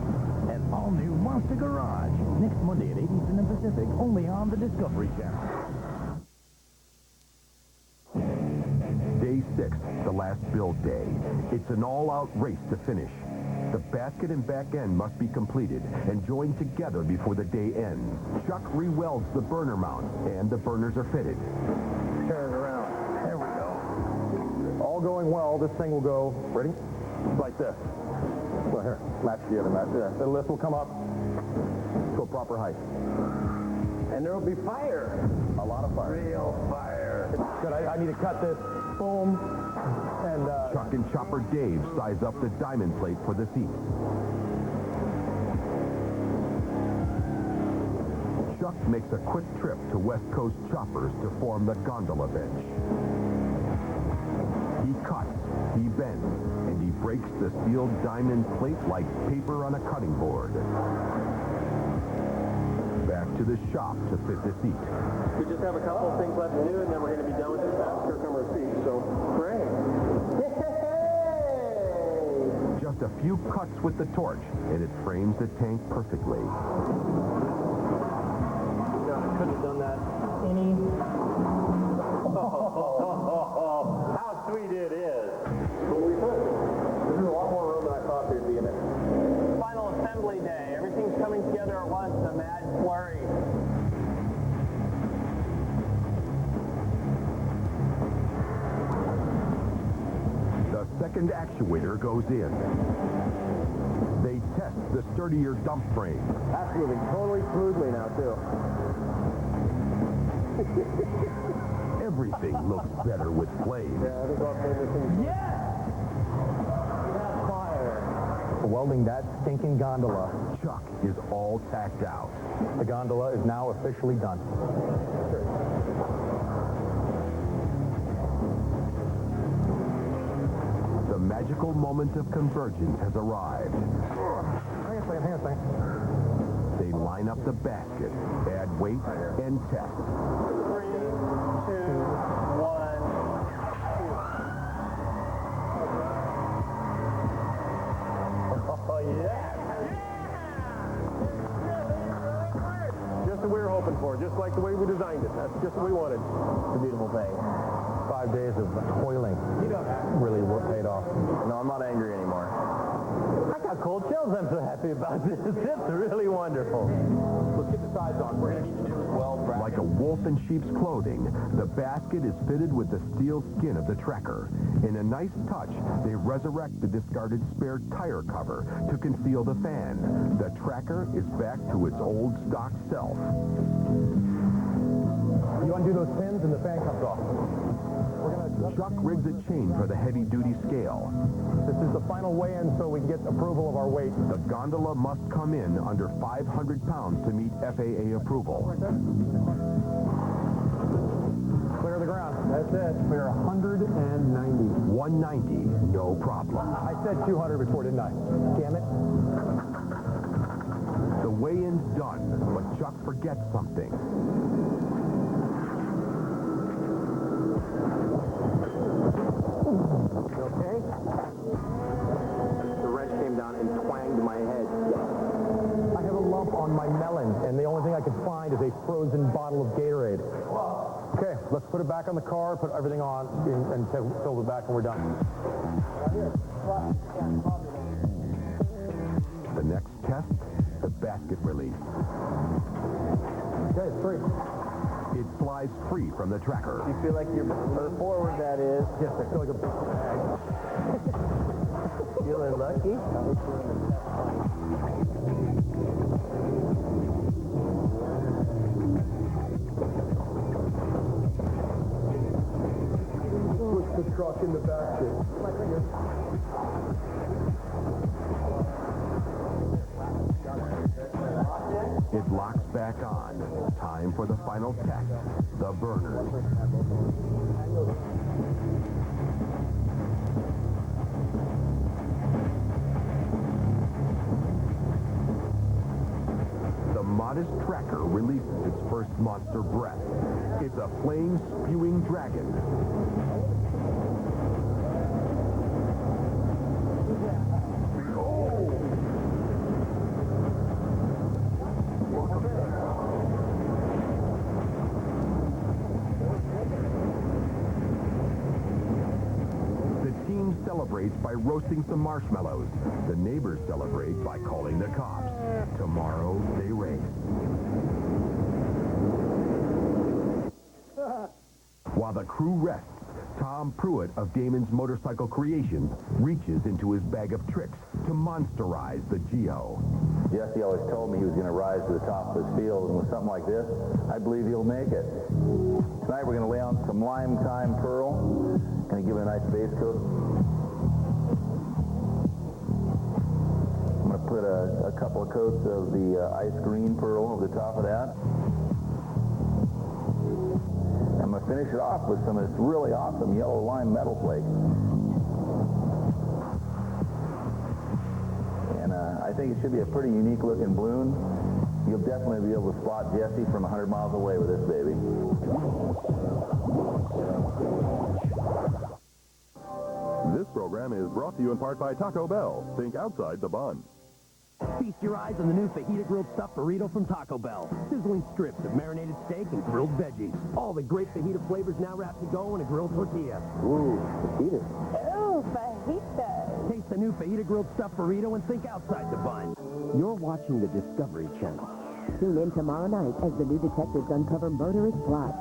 An all-new Monster Garage. Next Monday at 8 Eastern and Pacific, only on the Discovery Channel. Day 6, the last build day. It's an all-out race to finish. The basket and back end must be completed and joined together before the day ends. Chuck re-welds the burner mount, and the burners are fitted. Turn it around. There we go. All going well, this thing will go, ready? Like this. Well, here, match together, match there. The lift will come up to a proper height. And there will be fire. A lot of fire. Real fire. Good, I need to cut this. Boom. And, Chuck and Chopper Dave size up the diamond plate for the seats. Chuck makes a quick trip to West Coast Choppers to form the gondola bench. He cuts, he bends, and he breaks the steel diamond plate like paper on a cutting board. Back to the shop to fit the seat. We just have a couple of things left to do, and then we're going to be done with this basket cover seat. So, great. Just a few cuts with the torch, and it frames the tank perfectly. No, I couldn't have done that any... how sweet it is. What we said. This is a lot more room than I thought there'd be in it. Final assembly day. Everything's coming together at once, a mad flurry. The second actuator goes in. They test the sturdier dump frame. That's moving totally smoothly now, too. Everything looks better with flame. Yeah, I think I'll flame this thing. Yes! Fire. Welding that stinking gondola. Chuck is all tacked out. The gondola is now officially done. The magical moment of convergence has arrived. Hang on a second. They line up the basket, add weight, and test. 3, 2, 1, 2. Oh, yeah. Just what we were hoping for, just like the way we designed it. That's just what we wanted. It's a beautiful thing. 5 days of toiling really paid off. No, I'm not angry anymore. I got cold chills. I'm so happy about this. It's really wonderful. Let's get the sides on. We're going to need to do weld brackets. Like a wolf in sheep's clothing, the basket is fitted with the steel skin of the tracker. In a nice touch, they resurrect the discarded spare tire cover to conceal the fan. The tracker is back to its old stock self. You undo those pins and the fan comes off. Chuck rigs a chain for the heavy-duty scale. This is the final weigh-in so we can get approval of our weight. The gondola must come in under 500 pounds to meet FAA approval. Clear the ground. That's it. Clear 190. 190, no problem. I said 200 before, didn't I? Damn it. The weigh-in's done, but Chuck forgets something. Okay. ready? The wrench came down and twanged my head. I have a lump on my melon, and the only thing I can find is a frozen bottle of Gatorade. Okay, let's put it back on the car, put everything on, and fill it back, and we're done. The next test, the basket release. Okay, it's free. It flies free from the tracker. You feel like you're forward, that is. Yes, I feel like a bag. Feeling lucky? Push the truck in the basket. It locks back on. Time for the final test, the burners. The modest tracker releases its first monster breath. It's a flame spewing dragon. Celebrates by roasting some marshmallows. The neighbors celebrate by calling the cops. Tomorrow, they race. While the crew rests, Tom Pruitt of Damon's Motorcycle Creations reaches into his bag of tricks to monsterize the Geo. Jesse always told me he was going to rise to the top of his field, and with something like this, I believe he'll make it. Tonight we're going to lay on some lime time pearl, going to give it a nice base coat. I'm going to put a couple of coats of the ice green pearl over the top of that. I'm going to finish it off with some of this really awesome yellow lime metal flake. And I think it should be a pretty unique looking balloon. You'll definitely be able to spot Jesse from 100 miles away with this baby. This program is brought to you in part by Taco Bell. Think outside the bun. Feast your eyes on the new fajita grilled stuffed burrito from Taco Bell. Sizzling strips of marinated steak and grilled veggies. All the great fajita flavors now wrapped to go in a grilled tortilla. Ooh, fajita. Oh, fajitas. Taste the new fajita grilled stuffed burrito and think outside the bun. You're watching the Discovery Channel. Tune in tomorrow night as the new detectives uncover murderous plots.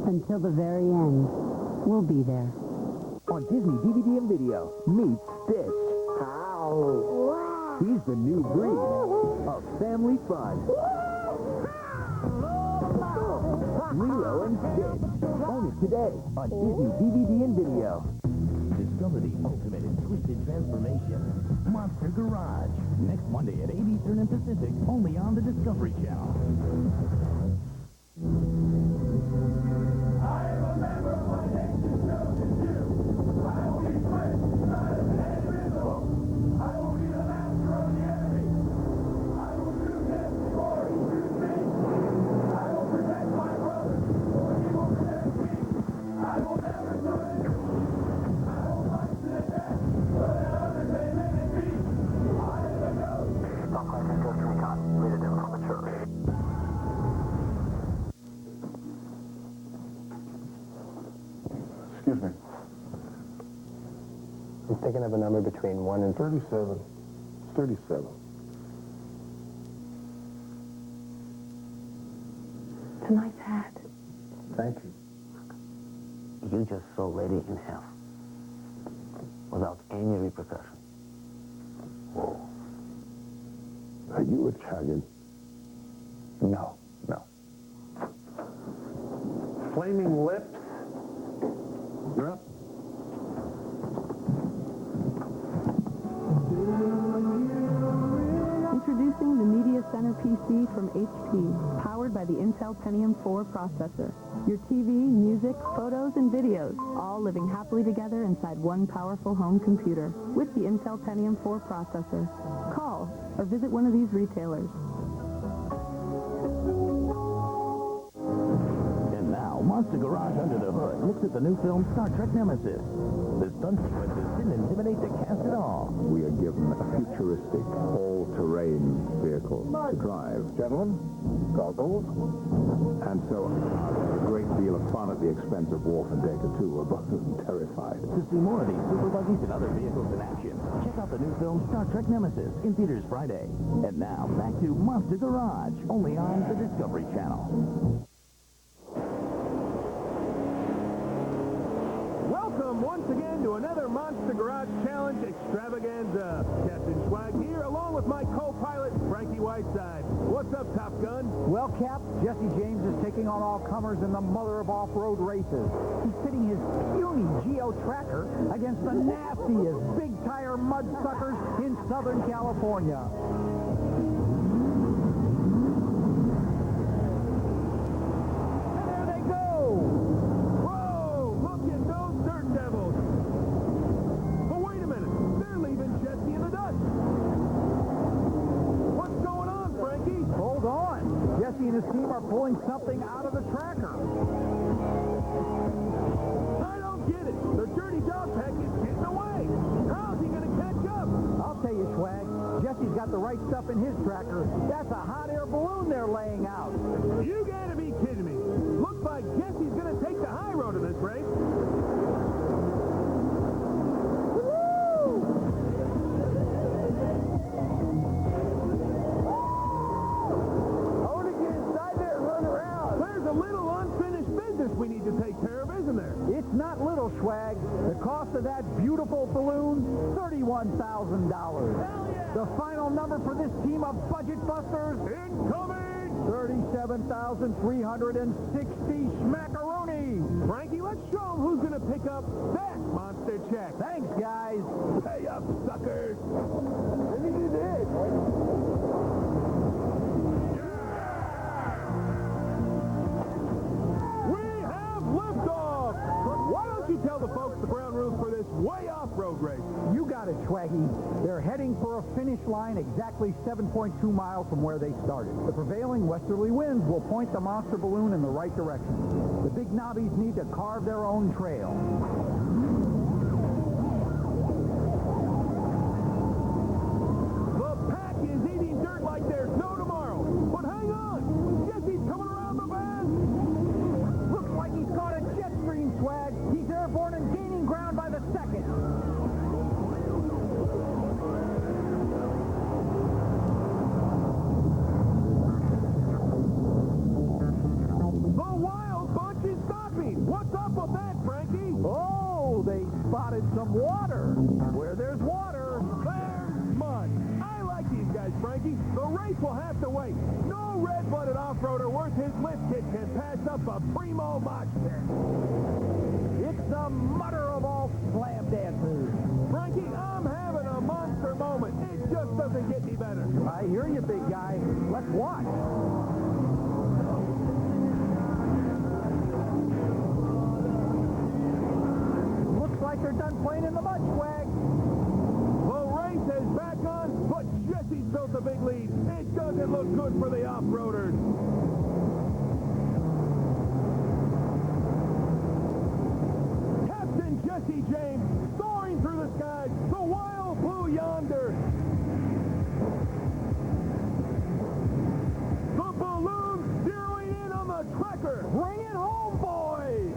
Until the very end. We'll be there. On Disney DVD and video, meet Stitch. Wow. He's the new breed of family fun. Lilo and Stitch. Own it today on Disney DVD and video. Discover the ultimate in twisted transformation. Monster Garage. Next Monday at 8 Eastern and Pacific, only on the Discovery Channel. Excuse me. I'm thinking of a number between 1 and 37. It's 37. It's a nice hat. Thank you. You just saw Lady in hell without any repercussion. Whoa. Are you Italian? No, no. Flaming lips? You're up. TV from HP, powered by the Intel Pentium 4 processor. Your TV, music, photos, and videos, all living happily together inside one powerful home computer with the Intel Pentium 4 processor. Call or visit one of these retailers. And now, Monster Garage Under the Hood looks at the new film Star Trek Nemesis. The stunt sequences didn't intimidate the cast at all. We are given a futuristic, all-terrain vehicle to drive. Gentlemen, goggles. And so, a great deal of fun at the expense of Worf and Decker, too. We're both terrified. To see more of these super buggies and other vehicles in action, check out the new film Star Trek Nemesis in theaters Friday. And now, back to Monster Garage, only on the Discovery Channel. Welcome once again to another Monster Garage Challenge extravaganza. Captain Swag here, along with my co-pilot, Frankie Whiteside. What's up, Top Gun? Well, Cap, Jesse James is taking on all comers in the mother of off-road races. He's pitting his puny Geo Tracker against the nastiest big-tire mud suckers in Southern California. And there they go! Whoa! Look at those dirt devils! But wait a minute, they're leaving Jesse in the dust. What's going on, Frankie? Hold on. Jesse and his team are pulling something out of the tracker. I don't get it. The dirty dog pack is getting away. How's he going to catch up? I'll tell you, Swag. Jesse's got the right stuff in his tracker. That's a hot air balloon they're laying out. You gotta be kidding me. Looks like Jesse's going to take the high road in this race. We need to take care of, isn't there? It's not little, Swag. The cost of that beautiful balloon, $31,000. Yeah. The final number for this team of budget busters, incoming! 37,360 smackaroni. Frankie, let's show them who's going to pick up that monster check. Thanks, guys. Pay up, suckers. Maybe you did. Liftoff! Why don't you tell the folks the ground rules for this way off-road race? You got it, Swaggy. They're heading for a finish line exactly 7.2 miles from where they started. The prevailing westerly winds will point the monster balloon in the right direction. The big knobbies need to carve their own trail. The pack is eating dirt like there's no tomorrow. But hang on! Jesse's coming around the bend! Like he's caught a jet stream, Swag. He's airborne and gaining ground by the second. The Wild Bunch is stopping. What's up with that, Frankie? Oh, they spotted some water. Where there's water, there's mud. I like these guys, Frankie. The race will have to wait. No red-blooded off-roader worth his lift kit can pass up a primo mosh pit. It's the mother of all slam dancers. Frankie, I'm having a monster moment. It just doesn't get any better. I hear you, big guy. Let's watch. Looks like they're done playing in the mud, Swag. The race is back on, but Jesse's built a big lead. It doesn't look good for the off-roaders. Captain Jesse James soaring through the skies, the wild blue yonder. The balloon zeroing in on the tracker. Bring it home, boys!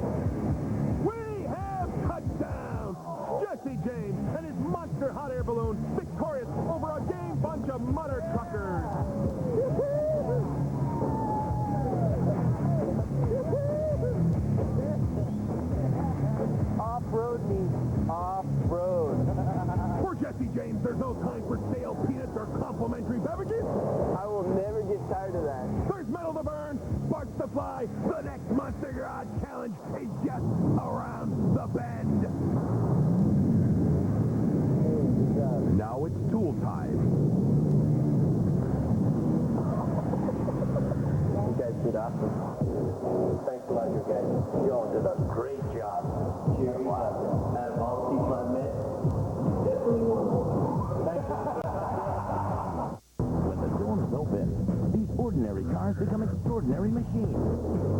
We have touchdown! Jesse James and his monster hot air balloon victorious over a game bunch of mudder truckers. Off-road means off-road. For Jesse James, there's no time for stale peanuts or complimentary beverages. I will never get tired of that. There's metal to burn, sparks to fly. The next Monster Garage Challenge is just around the bend. Now it's tool time. Good afternoon. Thanks a lot, you guys. You all did a great job. Cheers. Out of all the people I met, definitely one more. Thank you. When the doors open, these ordinary cars become extraordinary machines.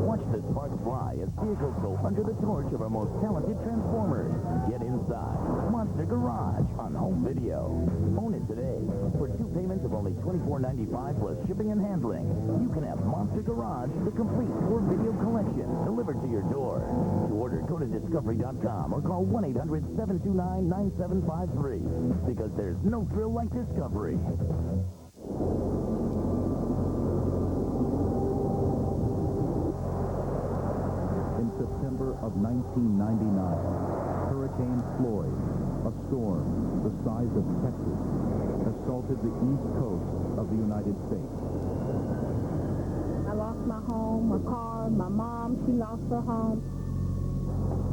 Watch the sparks fly as vehicles go under the torch of our most talented transformers. Get inside Monster Garage on home video. Own it today. For 2 payments of only $24.95 plus shipping and handling, you can have Monster Garage, the complete 4-video collection, delivered to your door. To order, go to Discovery.com or call 1-800-729-9753. Because there's no thrill like discovery. In September of 1999, Hurricane Floyd, a storm the size of Texas, assaulted the east coast of the United States. I lost my home, my car, my mom, she lost her home.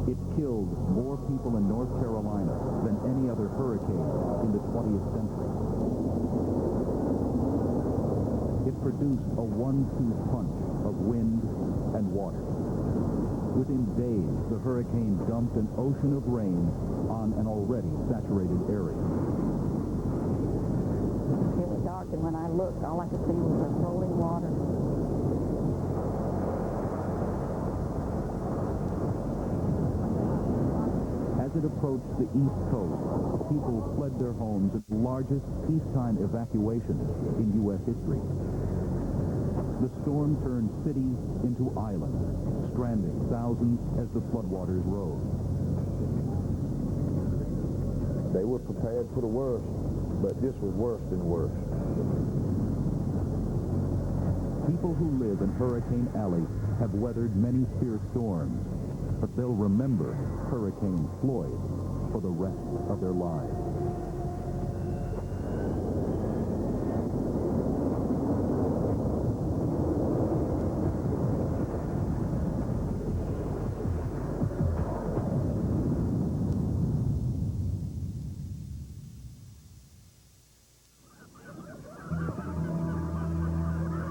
It killed more people in North Carolina than any other hurricane in the 20th century. It produced a 1-2 punch of wind and water. Within days, the hurricane dumped an ocean of rain on an already saturated area. It was dark, and when I looked, all I could see was the rolling water. As it approached the East Coast, people fled their homes at the largest peacetime evacuation in U.S. history. The storm turned cities into islands, stranding thousands as the floodwaters rose. They were prepared for the worst, but this was worse than worse. People who live in Hurricane Alley have weathered many fierce storms, but they'll remember Hurricane Floyd for the rest of their lives.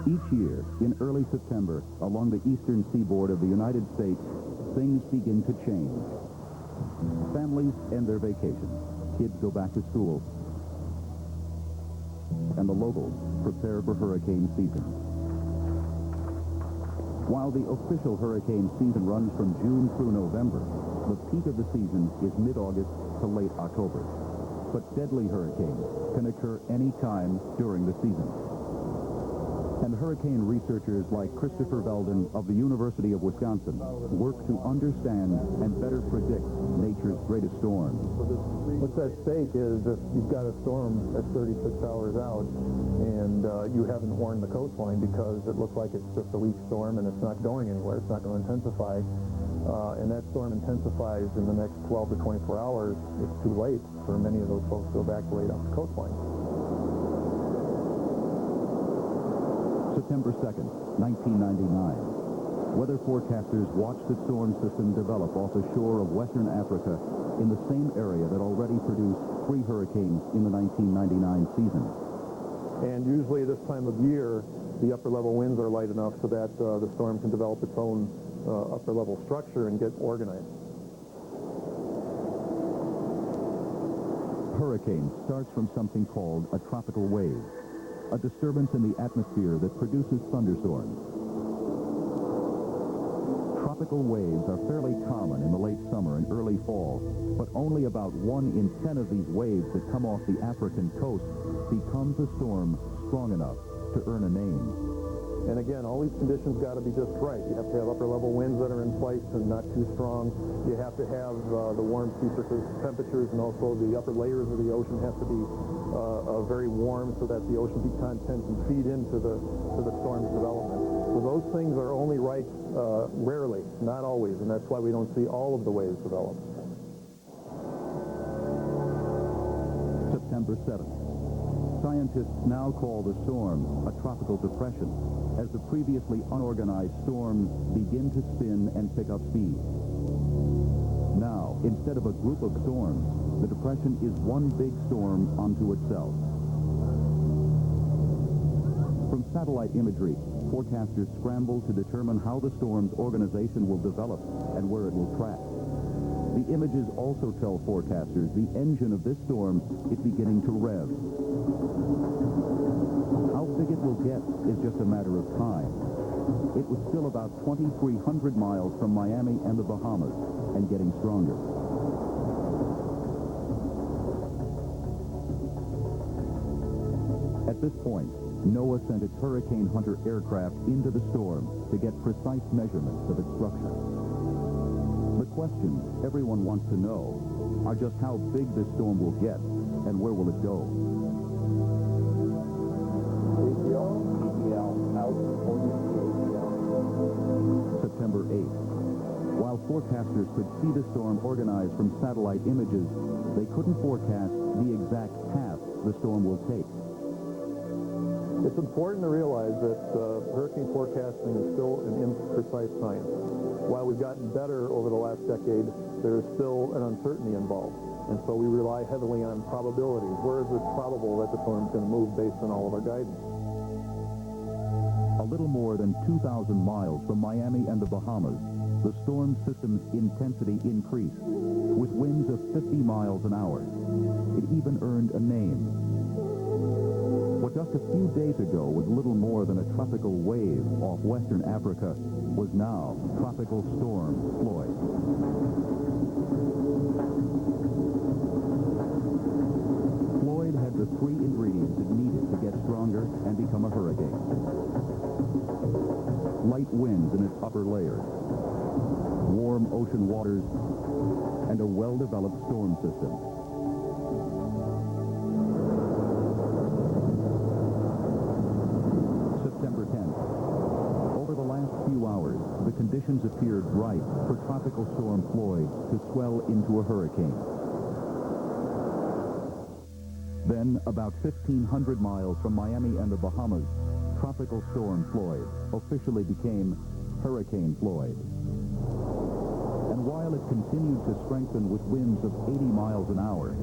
Each year, in early September, along the eastern seaboard of the United States, things begin to change. Families end their vacations. Kids go back to school. And the locals prepare for hurricane season. While the official hurricane season runs from June through November, the peak of the season is mid-August to late October. But deadly hurricanes can occur any time during the season. And hurricane researchers like Christopher Belden of the University of Wisconsin work to understand and better predict nature's greatest storms. What's at stake is if you've got a storm that's 36 hours out and you haven't warned the coastline because it looks like it's just a weak storm and it's not going anywhere, it's not going to intensify, and that storm intensifies in the next 12 to 24 hours, it's too late for many of those folks to evacuate off the coastline. September 2nd, 1999. Weather forecasters watched the storm system develop off the shore of western Africa in the same area that already produced 3 hurricanes in the 1999 season. And usually this time of year, the upper-level winds are light enough so that the storm can develop its own upper-level structure and get organized. Hurricane starts from something called a tropical wave, a disturbance in the atmosphere that produces thunderstorms. Tropical waves are fairly common in the late summer and early fall, but only about 1 in 10 of these waves that come off the African coast becomes a storm strong enough to earn a name. And again, all these conditions got to be just right. You have to have upper-level winds that are in place and not too strong. You have to have the warm sea surface temperatures, and also the upper layers of the ocean have to be very warm so that the ocean heat content can feed into the storm's development. So those things are only right rarely, not always, and that's why we don't see all of the waves develop. September 7th. Scientists now call the storm a tropical depression, as the previously unorganized storms begin to spin and pick up speed. Now, instead of a group of storms, the depression is one big storm unto itself. From satellite imagery, forecasters scramble to determine how the storm's organization will develop and where it will track. The images also tell forecasters the engine of this storm is beginning to rev. How big it will get is just a matter of time. It was still about 2,300 miles from Miami and the Bahamas, and getting stronger. At this point, NOAA sent its Hurricane Hunter aircraft into the storm to get precise measurements of its structure. The questions everyone wants to know are just how big this storm will get and where will it go. September 8th. While forecasters could see the storm organized from satellite images, they couldn't forecast the exact path the storm will take. It's important to realize that hurricane forecasting is still an imprecise science. While we've gotten better over the last decade, there is still an uncertainty involved. And so we rely heavily on probabilities. Where is it probable that the storm's going to move based on all of our guidance? A little more than 2,000 miles from Miami and the Bahamas, the storm system's intensity increased, with winds of 50 miles an hour. It even earned a name. What just a few days ago was little more than a tropical wave off western Africa was now Tropical Storm Floyd. Floyd had the three ingredients it needed to get stronger and become a hurricane. Light winds in its upper layers, warm ocean waters, and a well-developed storm system. September 10th. Over the last few hours, the conditions appeared ripe for Tropical Storm Floyd to swell into a hurricane. Then, about 1,500 miles from Miami and the Bahamas, Tropical Storm Floyd officially became Hurricane Floyd. And while it continued to strengthen with winds of 80 miles an hour,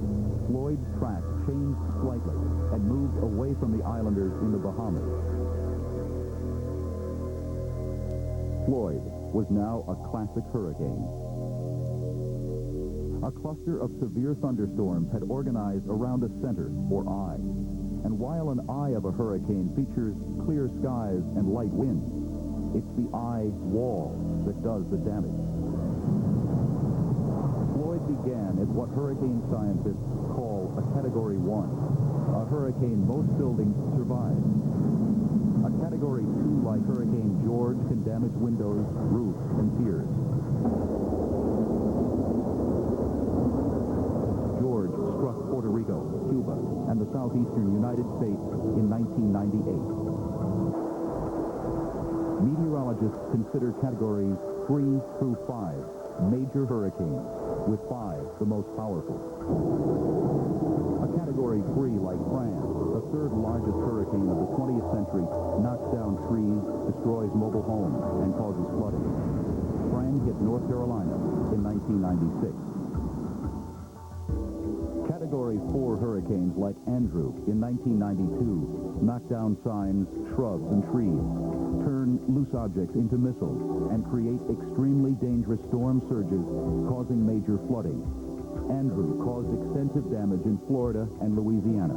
Floyd's track changed slightly and moved away from the islanders in the Bahamas. Floyd was now a classic hurricane. A cluster of severe thunderstorms had organized around a center, or eye. And while an eye of a hurricane features clear skies and light winds, it's the eye wall that does the damage. Floyd began as what hurricane scientists call a Category 1, a hurricane most buildings survive. A Category 2 like Hurricane George can damage windows, roofs, and piers. George struck Puerto Rico, Cuba, and the southeastern United States in 1998. Meteorologists consider categories 3 through 5 major hurricanes, with 5 the most powerful. A Category 3 like Fran, the third largest hurricane of the 20th century, knocks down trees, destroys mobile homes, and causes flooding. Fran hit North Carolina in 1996. Category 4 hurricanes like Andrew in 1992 knock down signs, shrubs, and trees, turn loose objects into missiles, and create extremely dangerous storm surges, causing major flooding. Andrew caused extensive damage in Florida and Louisiana.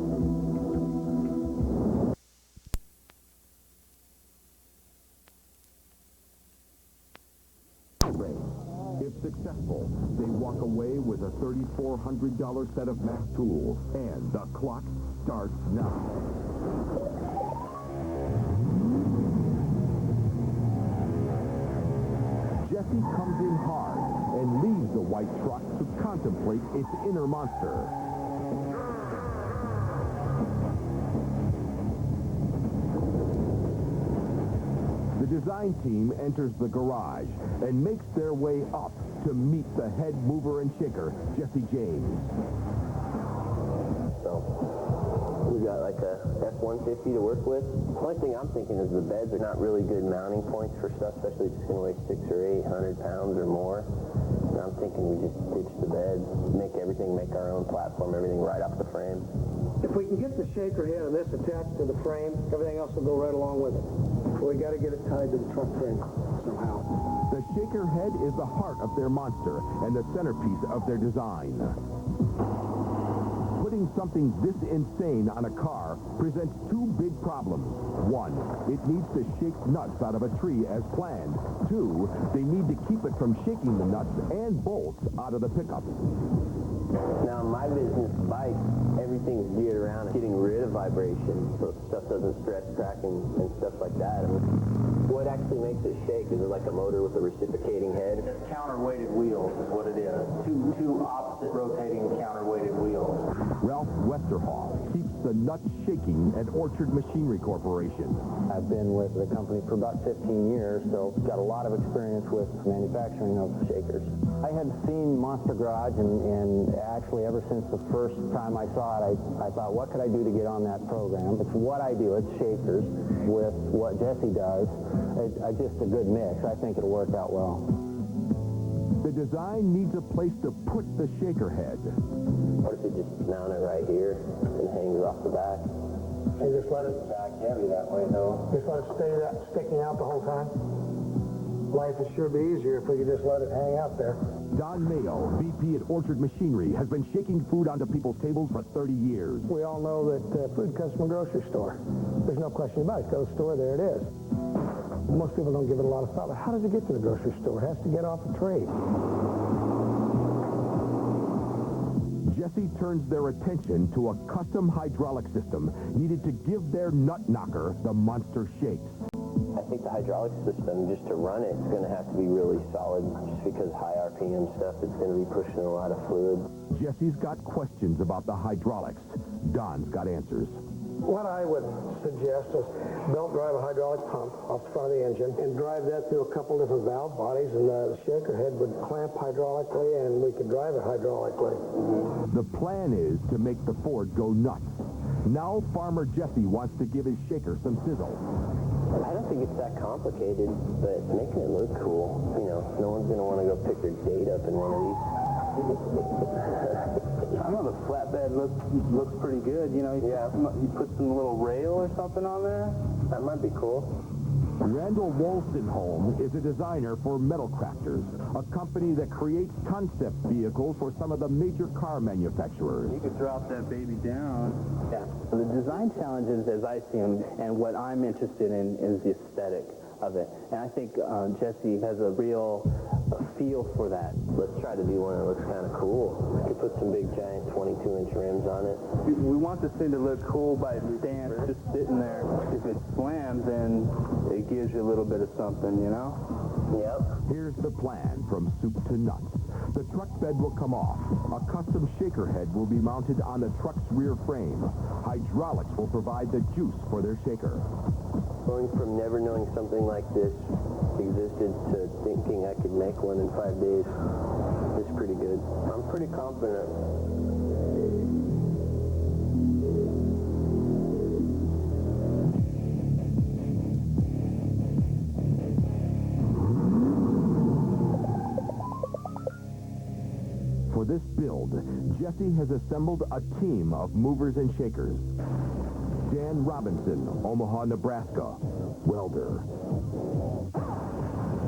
If successful, they walk away with a $3,400 set of Mac tools, and the clock starts now. Jesse comes in hard and leaves the white truck to contemplate its inner monster. The design team enters the garage and makes their way up to meet the head mover and shaker, Jesse James. So, we've got like a F-150 to work with. The only thing I'm thinking is the beds are not really good mounting points for stuff, especially if it's going to weigh 600 or 800 pounds or more. And I'm thinking we just ditch the beds, make our own platform, everything right off the frame. If we can get the shaker head on this attached to the frame, everything else will go right along with it. We got to get it tied to the truck frame somehow. The shaker head is the heart of their monster and the centerpiece of their design. Putting something this insane on a car presents two big problems. One, it needs to shake nuts out of a tree as planned. Two, they need to keep it from shaking the nuts and bolts out of the pickup. Now, in my business, bikes, everything's geared around getting rid of vibration, so stuff doesn't stretch, crack, and stuff like that. I mean, what actually makes it shake? Is it like a motor with a reciprocating head? Counterweighted wheels is what it is. Two opposite rotating counterweighted wheels. Ralph Westerhoff keeps the nuts shaking at Orchard Machinery Corporation. I've been with the company for about 15 years, so got a lot of experience with manufacturing of shakers. I had seen Monster Garage, and actually ever since the first time I saw it, I thought, what could I do to get on that program? It's what I do. It's shakers with what Jesse does. It's just a good mix. I think it'll work out well. The design needs a place to put the shaker head. What if you just mount it right here and hangs off the back? And just let it back heavy that way, though. Just let it stay sticking out the whole time. Life would sure be easier if we could just let it hang out there. Don Mayo, VP at Orchard Machinery, has been shaking food onto people's tables for 30 years. We all know that food comes from a grocery store. There's no question about it. Go to the store, there it is. Most people don't give it a lot of thought. But how does it get to the grocery store? It has to get off the trade. Jesse turns their attention to a custom hydraulic system needed to give their nut knocker the monster shakes. I think the hydraulic system, just to run it, is going to have to be really solid, just because high RPM stuff, it's going to be pushing a lot of fluid. Jesse's got questions about the hydraulics. Don's got answers. What I would suggest is belt drive a hydraulic pump off the front of the engine and drive that through a couple different valve bodies, and the shaker head would clamp hydraulically, and we could drive it hydraulically. The plan is to make the Ford go nuts. Now Farmer Jesse wants to give his shaker some sizzle. I don't think it's that complicated, but making it look cool. You know, no one's going to want to go pick their date up in one of these. I know the flatbed looks pretty good. You know, you put some little rail or something on there. That might be cool. Randall Wolstenholme is a designer for Metal Crafters, a company that creates concept vehicles for some of the major car manufacturers. You could drop that baby down. Yeah. The design challenges, as I see them, and what I'm interested in, is the aesthetic of it. And I think Jesse has a real feel for that. Let's try to do one that looks kind of cool. We could put some big, giant 22-inch rims on it. We want this thing to look cool by its stance, just sitting there. If it slams, then it gives you a little bit of something, you know? Yep. Here's the plan from soup to nuts. The truck bed will come off. A custom shaker head will be mounted on the truck's rear frame. Hydraulics will provide the juice for their shaker. Going from never knowing something like this existed to thinking I could make one in 5 days is pretty good. I'm pretty confident. For this build, Jesse has assembled a team of movers and shakers. Dan Robinson, Omaha, Nebraska, welder.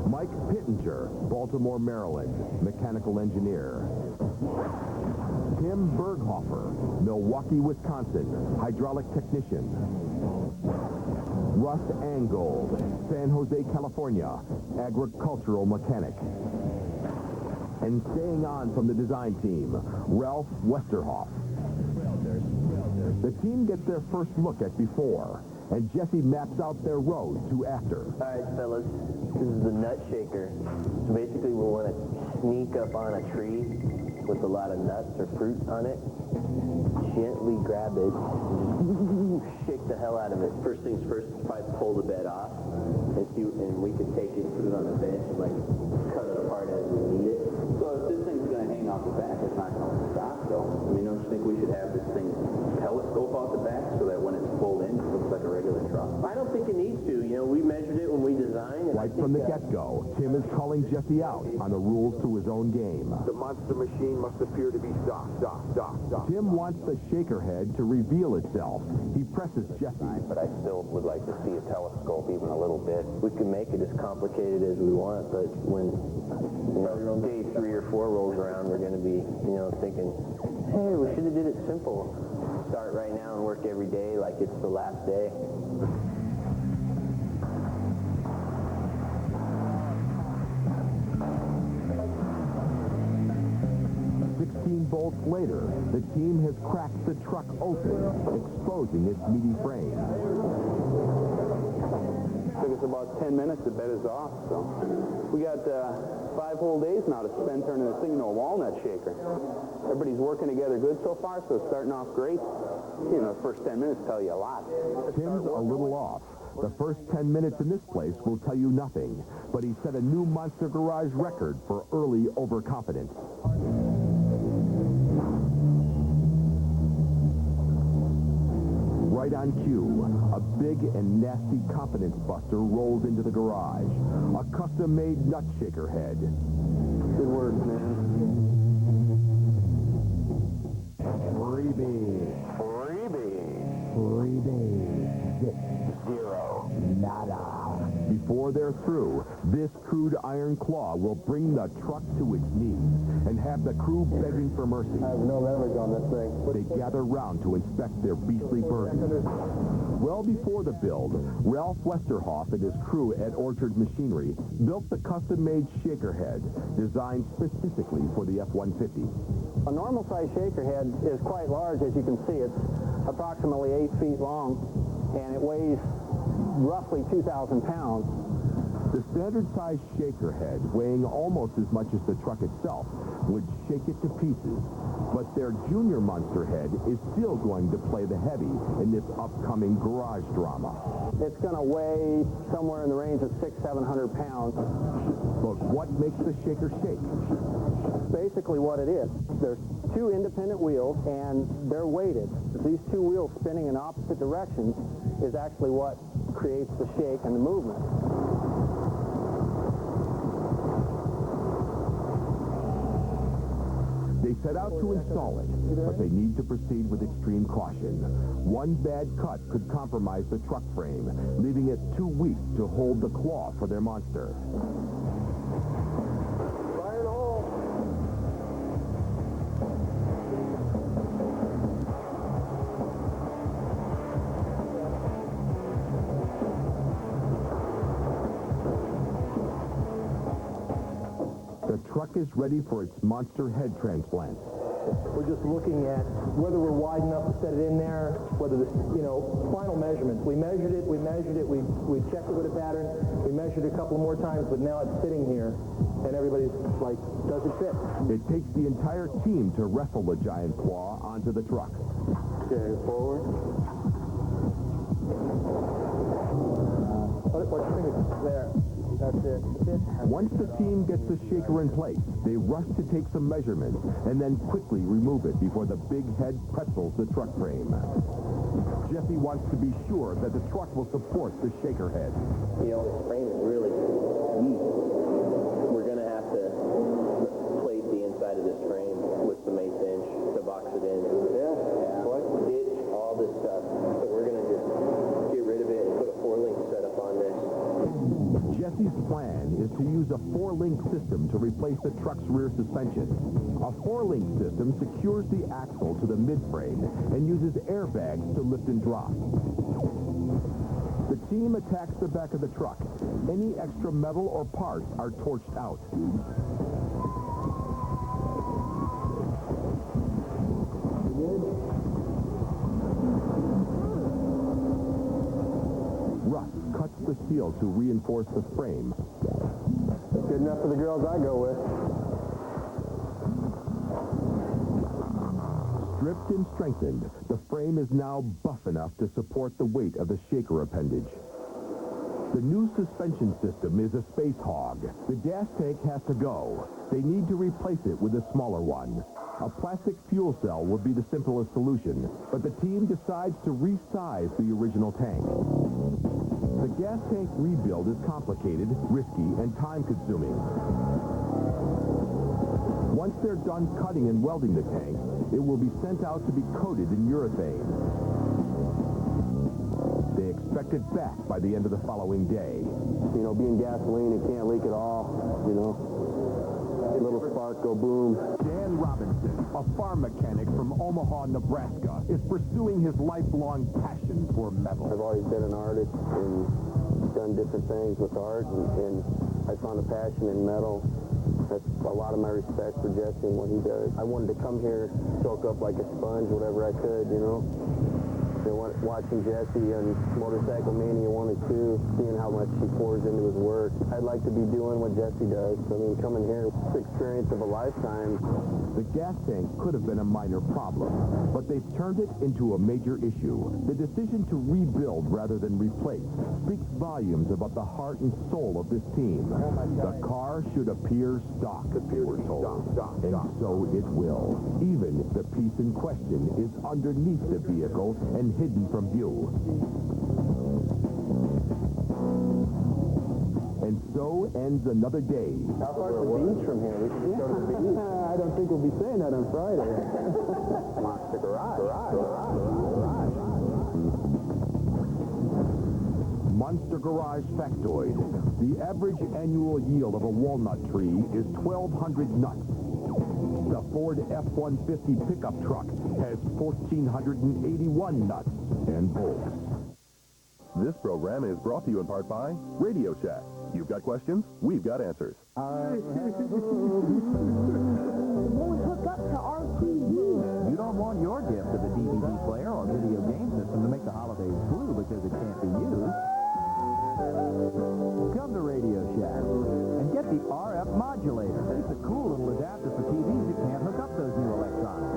Mike Pittenger, Baltimore, Maryland, mechanical engineer. Tim Berghofer, Milwaukee, Wisconsin, hydraulic technician. Russ Angold, San Jose, California, agricultural mechanic. And staying on from the design team, Ralph Westerhoff. The team gets their first look at before, and Jesse maps out their road to after. All right, fellas, this is the nut shaker. So basically, we want to sneak up on a tree with a lot of nuts or fruit on it, gently grab it, shake the hell out of it. First things first, try to pull the bed off, and we can take it, put it on the bench, and like cut it apart as we need it. So if this thing's going to hang off the back, it's not going to stop, though. I mean, don't you think we should have this thing telescope off the back so that when it's pulled in, it looks like a regular truck? I don't think it needs to. You know, we measured it when we designed, and I Right from the get-go, Tim is calling Jesse out on the rules to his own game. The monster machine must appear to be stock. Tim wants the shaker head to reveal itself. He presses Jesse. But I still would like to see a telescope even a little bit. We can make it as complicated as we want, but when day 3 or 4 rolls around, we're going to be, thinking, hey, we should have did it simple. Start right now and work every day like it's the last day. Bolts later, the team has cracked the truck open, exposing its meaty frame. Took us about 10 minutes to bed us off, so we got 5 whole days now to spend turning this thing into a walnut shaker. Everybody's working together good so far, so it's starting off great. The first 10 minutes tell you a lot. Tim's a little off. The first 10 minutes in this place will tell you nothing, but he set a new Monster Garage record for early overconfidence. Right on cue, a big and nasty confidence buster rolls into the garage. A custom-made nut shaker head. Good work, man. Freebie. 0. Nada. Before they're through, this crude iron claw will bring the truck to its knees and have the crew begging for mercy. I have no leverage on this thing. They gather round to inspect their beastly burden. Well before the build, Ralph Westerhoff and his crew at Orchard Machinery built the custom-made shaker head designed specifically for the F-150. A normal-size shaker head is quite large, as you can see. It's approximately 8 feet long, and it weighs roughly 2,000 pounds. The standard-size shaker head, weighing almost as much as the truck itself, would shake it to pieces. But their junior monster head is still going to play the heavy in this upcoming garage drama. It's going to weigh somewhere in the range of 600-700 pounds. But what makes the shaker shake? Basically what it is. There's 2 independent wheels, and they're weighted. These 2 wheels spinning in opposite directions is actually what creates the shake and the movement. They set out to install it, but they need to proceed with extreme caution. One bad cut could compromise the truck frame, leaving it too weak to hold the claw for their monster. Fire in the hole. The truck is ready for its monster head transplant. We're just looking at whether we're wide enough to set it in there, whether the, final measurements. We measured it, we checked it with a pattern, we measured it a couple more times, but now it's sitting here, and everybody's like, does it fit? It takes the entire team to wrestle the giant claw onto the truck. Okay, forward. What's your finger? There. That's it. Once the team gets the shaker in place, they rush to take some measurements and then quickly remove it before the big head pretzels the truck frame. Jesse wants to be sure that the truck will support the shaker head. This frame is really deep. We're going to have to plate the inside of this frame with some 1/8 inch to box it in. Ditch, all this stuff. So we're going to just get rid of it and put a 4-link setup on this. Jesse's plan is to use a 4-link system to replace the truck's rear suspension. A 4-link system secures the axle to the midframe and uses airbags to lift and drop. The team attacks the back of the truck. Any extra metal or parts are torched out. Russ cuts the steel to reinforce the frame. Good enough for the girls I go with. Stripped and strengthened, the frame is now buff enough to support the weight of the shaker appendage. The new suspension system is a space hog. The gas tank has to go. They need to replace it with a smaller one. A plastic fuel cell would be the simplest solution, but the team decides to resize the original tank. The gas tank rebuild is complicated, risky, and time-consuming. Once they're done cutting and welding the tank, it will be sent out to be coated in urethane. They expect it back by the end of the following day. You know, being gasoline, it can't leak at all, you know. A little spark, go boom. Dan Robinson, a farm mechanic from Omaha, Nebraska, is pursuing his lifelong passion for metal. I've always been an artist and done different things with art, and I found a passion in metal. That's a lot of my respect for Jesse and what he does. I wanted to come here, soak up like a sponge, whatever I could, you know. Watching Jesse on Motorcycle Mania 1 and 2, seeing how much he pours into his work. I'd like to be doing what Jesse does. I mean, coming here, it's the experience of a lifetime. The gas tank could have been a minor problem, but they've turned it into a major issue. The decision to rebuild rather than replace speaks volumes about the heart and soul of this team. The car should appear stock, we're told. And so it will, even if the piece in question is underneath the vehicle and hidden from view. And so ends another day. How far's the beach from here? We should just go to the beach. I don't think we'll be saying that on Friday. Monster Garage. Monster Garage factoid. The average annual yield of a walnut tree is 1,200 nuts. The Ford F-150 pickup truck has 1,481 nuts and bolts. This program is brought to you in part by Radio Shack. You've got questions, we've got answers. Won't hook up to our TV. You don't want your gift of a DVD player or video game system to make the holidays blue because it can't be used. Come to Radio Shack and get the RF modulator. It's a cool little adapter for TVs that can't hook up those new electronics.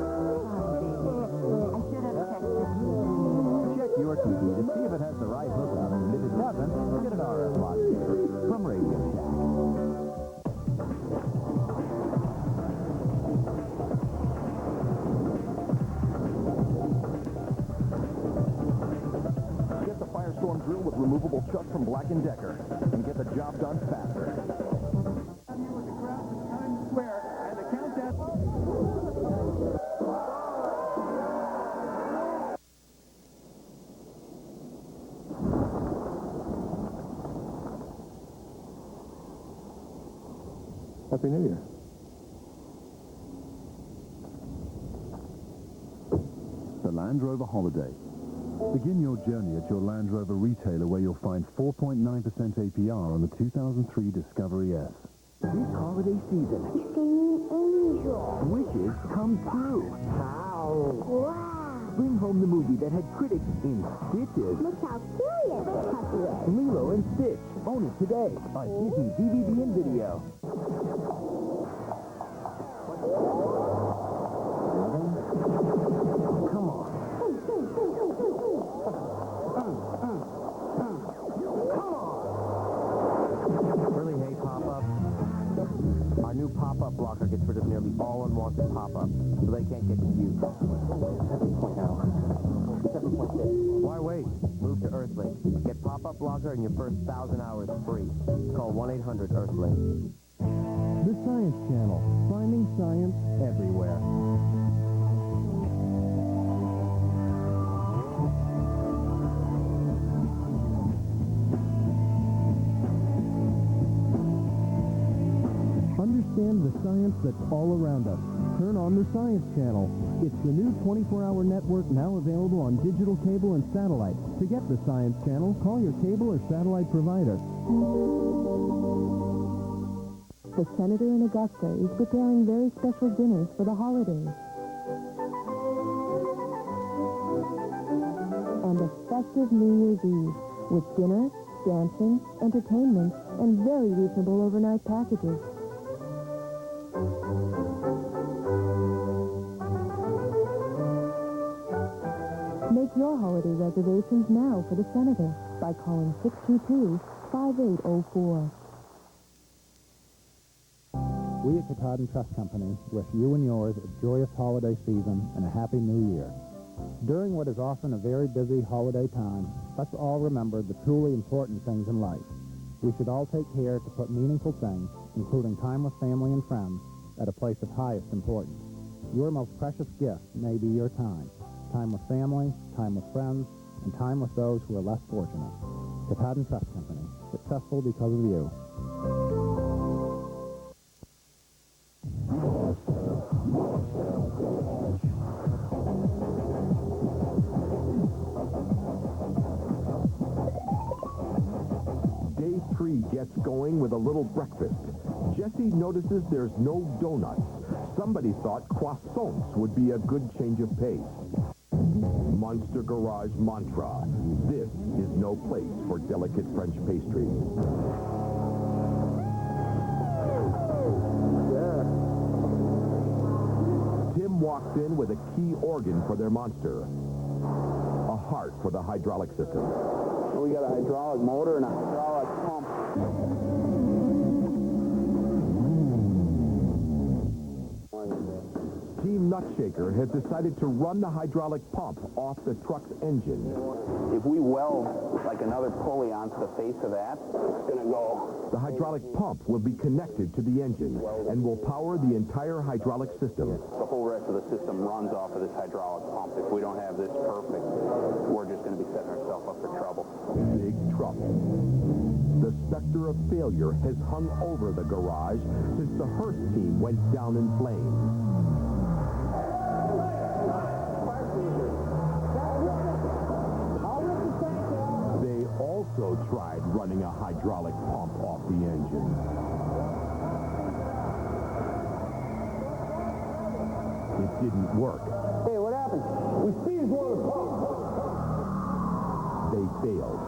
I should have checked it. Check your TV to see if it has the right hookup, and if it doesn't, get an RF modulator from Radio Shack. Get the Firestorm drill with removable chuck from Black & Decker and get the job done faster. Happy New Year. The Land Rover Holiday. Begin your journey at your Land Rover retailer where you'll find 4.9% APR on the 2003 Discovery S. This holiday season, Singing angel. wishes come true. How? Wow. Bring home the movie that had critics in stitches. Look how curious Puppy is. Lilo and Stitch. Own it today on Disney DVD and video. Come on. Really hate pop-ups. Our new pop-up blocker gets rid of nearly all unwanted pop-ups, so they can't get to you. 7.0. 7.6. Why wait? Move to Earthlink. Get pop-up blocker and your first 1,000 hours free. Call 1-800-EARTHLINK. The Science Channel. Finding science everywhere. Understand the science that's all around us. Turn on the Science Channel. It's the new 24-hour network now available on digital cable and satellite. To get the Science Channel, call your cable or satellite provider. The senator in Augusta is preparing very special dinners for the holidays. And a festive New Year's Eve with dinner, dancing, entertainment, and very reasonable overnight packages. Make your holiday reservations now for the senator by calling 622-5804. We at Katahdin Trust Company wish you and yours a joyous holiday season and a happy new year. During what is often a very busy holiday time, let's all remember the truly important things in life. We should all take care to put meaningful things, including time with family and friends, at a place of highest importance. Your most precious gift may be your time. Time with family, time with friends, and time with those who are less fortunate. Katahdin Trust Company, successful because of you. Day 3 gets going with a little breakfast. Jesse notices there's no donuts. Somebody thought croissants would be a good change of pace. Monster Garage mantra: this is no place for delicate French pastry. Tim walks in with a key organ for their monster. A heart for the hydraulic system. We got a hydraulic motor and a hydraulic pump. Team Nutshaker has decided to run the hydraulic pump off the truck's engine. If we weld like another pulley onto the face of that, it's going to go. The hydraulic pump will be connected to the engine and will power the entire hydraulic system. The whole rest of the system runs off of this hydraulic pump. If we don't have this perfect, we're just going to be setting ourselves up for trouble. Big trouble. The specter of failure has hung over the garage since the Hearst team went down in flames. They also tried running a hydraulic pump off the engine. It didn't work. Hey, what happened? We seized one of the pumps. They failed.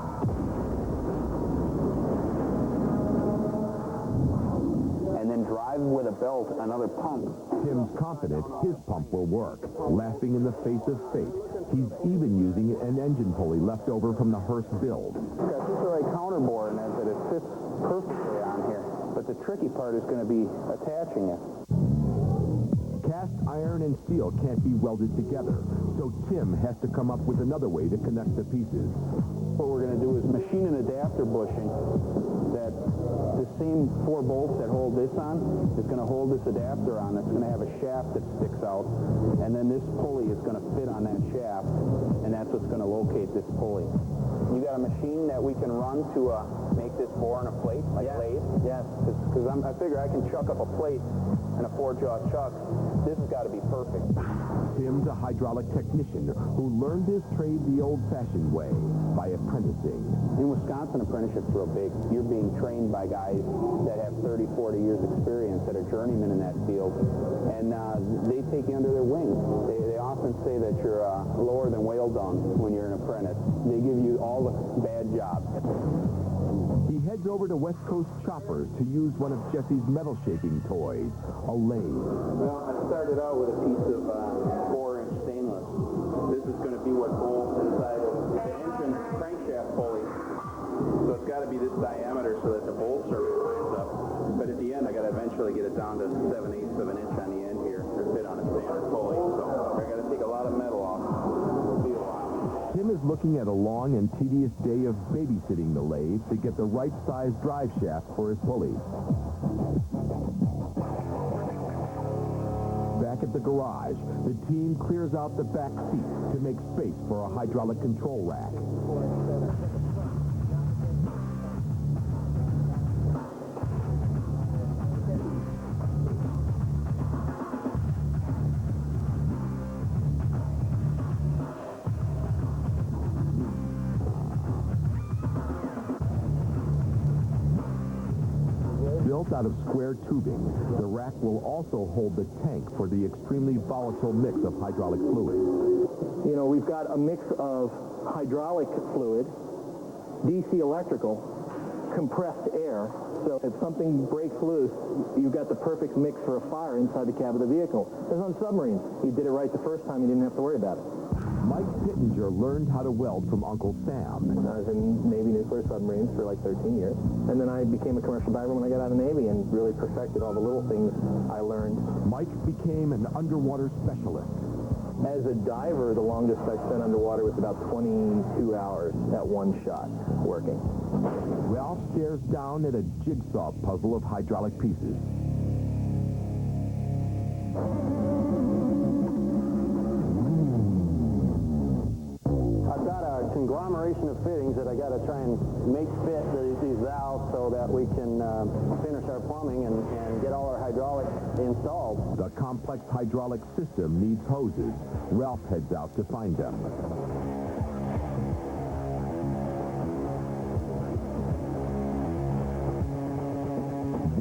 And then drive with a belt another pump. Tim's confident his pump will work. Laughing in the face of fate, he's even using an engine pulley left over from the Hearst build. Got just the right counterbore in it that it fits perfectly on here. But the tricky part is going to be attaching it. Cast iron and steel can't be welded together, so Tim has to come up with another way to connect the pieces. What we're going to do is machine an adapter bushing that the same 4 bolts that hold this on is going to hold this adapter on. It's going to have a shaft that sticks out, and then this pulley is going to fit on that shaft, and that's what's going to locate this pulley. You got a machine that we can run to make this bore on a plate, like lathe? Yes. Because I figure I can chuck up a plate and a 4-jaw chuck. This has got to be perfect. Tim's a hydraulic technician who learned his trade the old-fashioned way, by apprenticing. In Wisconsin, apprenticeship's real big. You're being trained by guys that have 30, 40 years experience, that are journeymen in that field, and they take you under their wing. They often say that you're lower than whale dung when you're an apprentice. They give you all the bad jobs. He heads over to West Coast Choppers to use one of Jesse's metal shaping toys, a lathe. Well, I started out with a piece of 4-inch stainless. This is going to be what bolts inside of the engine crankshaft pulley. So it's got to be this diameter so that the bolt surface lines up. But at the end, I got to eventually get it down to 7/8 of an inch on the end here to fit on a standard pulley. So I got to take a lot of metal off. It'll be a while. Tim is looking at a long and tedious day of babysitting the lathe to get the right size drive shaft for his pulley. Back at the garage, the team clears out the back seat to make space for a hydraulic control rack. Built out of square tubing, the rack will also hold the tank for the extremely volatile mix of hydraulic fluid. You know, we've got a mix of hydraulic fluid, DC electrical, compressed air. So if something breaks loose, you've got the perfect mix for a fire inside the cab of the vehicle. As on submarines, you did it right the first time, you didn't have to worry about it. Mike Pittenger learned how to weld from Uncle Sam. I was in Navy nuclear submarines for like 13 years. And then I became a commercial diver when I got out of the Navy and really perfected all the little things I learned. Mike became an underwater specialist. As a diver, the longest I spent underwater was about 22 hours at one shot working. Ralph stares down at a jigsaw puzzle of hydraulic pieces. I've got a conglomeration of fittings that I got to try and make fit these valves so that we can finish our plumbing and get all our hydraulics installed. The complex hydraulic system needs hoses. Ralph heads out to find them.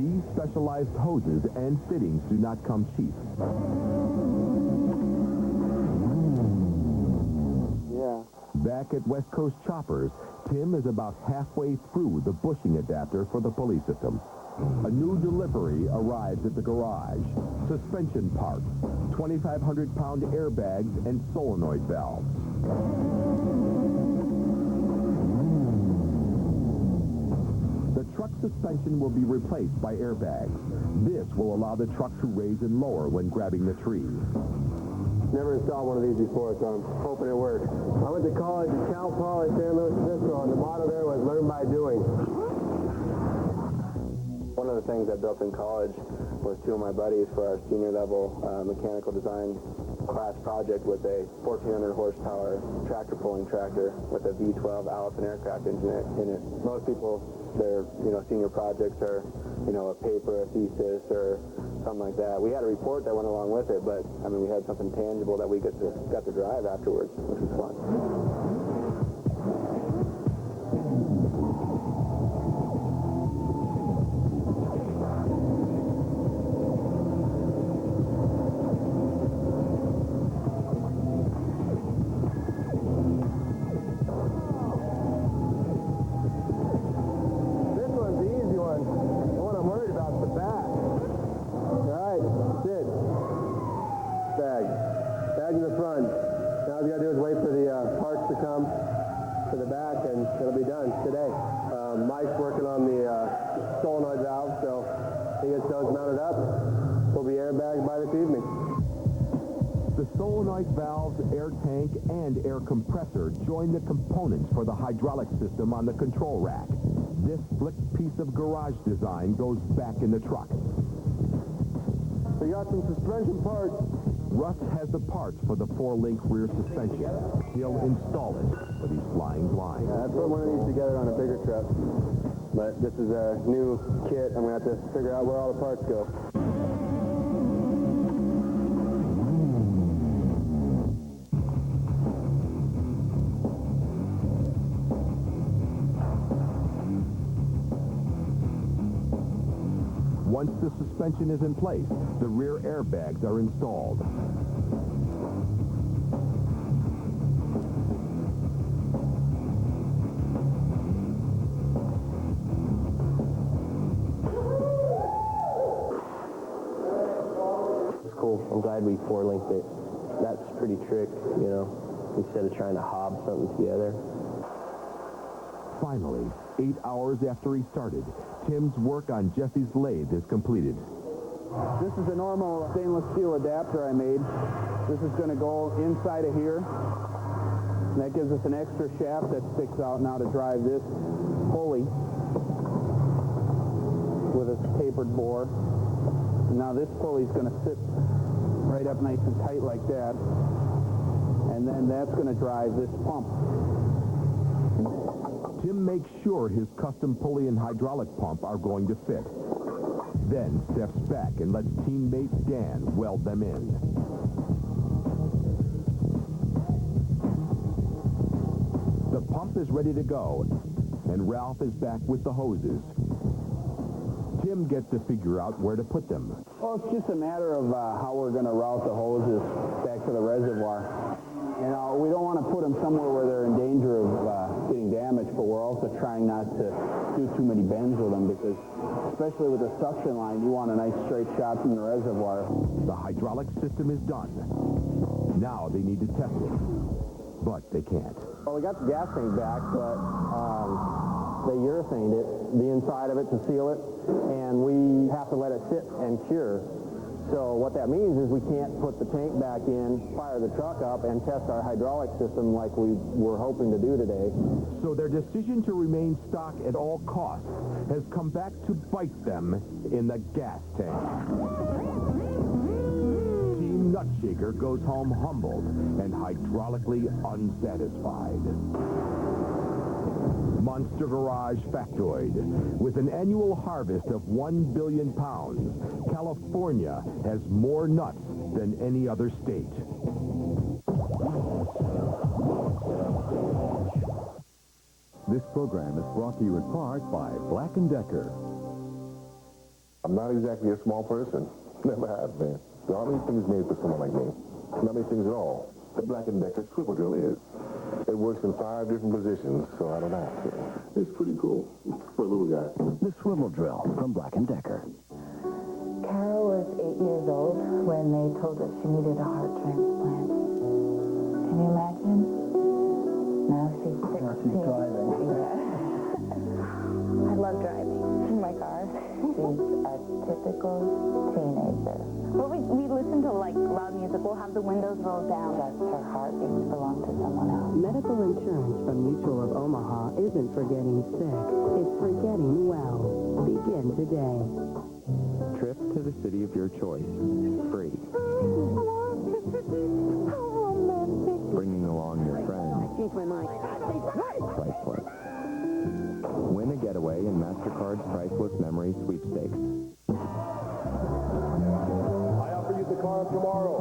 These specialized hoses and fittings do not come cheap. Back at West Coast Choppers, Tim is about halfway through the bushing adapter for the pulley system. A new delivery arrives at the garage. Suspension parts, 2,500-pound airbags, and solenoid valves. The truck suspension will be replaced by airbags. This will allow the truck to raise and lower when grabbing the tree. Never installed one of these before, so I'm hoping it works. I went to college at Cal Poly San Luis Obispo, and the motto there was learn by doing. One of the things I built in college was two of my buddies for our senior level mechanical design class project with a 1,400 horsepower tractor pulling tractor with a V12 Allison aircraft engine in it. Most people, their senior projects are a paper, a thesis, or something like that. We had a report that went along with it, but I mean we had something tangible that we got to drive afterwards, which was fun. Compressor join the components for the hydraulic system on the control rack. This flicked piece of garage design goes back in the truck. We got some suspension parts. Russ has the parts for the 4-link rear suspension. He'll install it, but he's flying blind. Yeah, that's what one of these together on a bigger truck. But this is a new kit. I'm going to have to figure out where all the parts go. Once the suspension is in place, the rear airbags are installed. It's cool. I'm glad we 4-linked it. That's pretty trick, instead of trying to hob something together. Finally, 8 hours after he started, Tim's work on Jesse's lathe is completed. This is a normal stainless steel adapter I made. This is going to go inside of here. And that gives us an extra shaft that sticks out now to drive this pulley with a tapered bore. And now this pulley is going to sit right up nice and tight like that. And then that's going to drive this pump. Tim makes sure his custom pulley and hydraulic pump are going to fit. Then steps back and lets teammate Dan weld them in. The pump is ready to go, and Ralph is back with the hoses. Tim gets to figure out where to put them. Well, it's just a matter of how we're going to route the hoses back to the reservoir. We don't want to put them somewhere where they're in danger of getting damaged, but we're also trying not to do too many bends with them because, especially with the suction line, you want a nice straight shot from the reservoir. The hydraulic system is done. Now they need to test it, but they can't. Well, we got the gas tank back, but they urethaned it, the inside of it, to seal it, and we have to let it sit and cure So what that means is we can't put the tank back in, fire the truck up, and test our hydraulic system like we were hoping to do today. So their decision to remain stock at all costs has come back to bite them in the gas tank. Team Nutshaker goes home humbled and hydraulically unsatisfied. Monster Garage factoid. With an annual harvest of 1 billion pounds, California has more nuts than any other state. This program is brought to you in part by Black & Decker. I'm not exactly a small person. Never have been. There aren't many things made for someone like me. Not many things at all. The Black & Decker swivel drill is. It works in 5 different positions, so I don't ask. It's pretty cool for a little guy. The swivel drill from Black & Decker. Carol was 8 years old when they told her she needed a heart transplant. Can you imagine? Now she's 16. Now she's driving. Yeah. I love driving in my car. She's a typical teenager. Well, we listen to, like, loud music. We'll have the windows rolled down. Just her heartbeats belong to someone else. Medical insurance from Mutual of Omaha isn't for getting sick. It's for getting well. Begin today. Trip to the city of your choice. Free. Bringing along your friends. I changed my mind. Priceless. Win a getaway in MasterCard's Priceless Memory Sweepstakes. I offer you the car of tomorrow.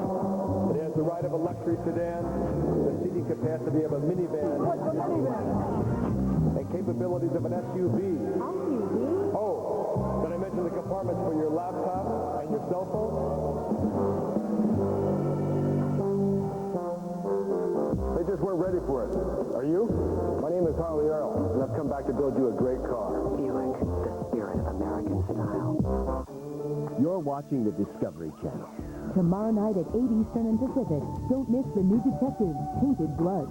It has the ride of a luxury sedan, the seating capacity of a minivan. What's a minivan? And capabilities of an SUV. SUV? Oh, did I mention the compartments for your laptop and your cell phone? They just weren't ready for it. Are you? My name is Harley Earl, and I've come back to build you a great car. Buick, the spirit of American style. You're watching the Discovery Channel. Tomorrow night at 8 Eastern and Pacific, don't miss the new detective, Tainted Blood.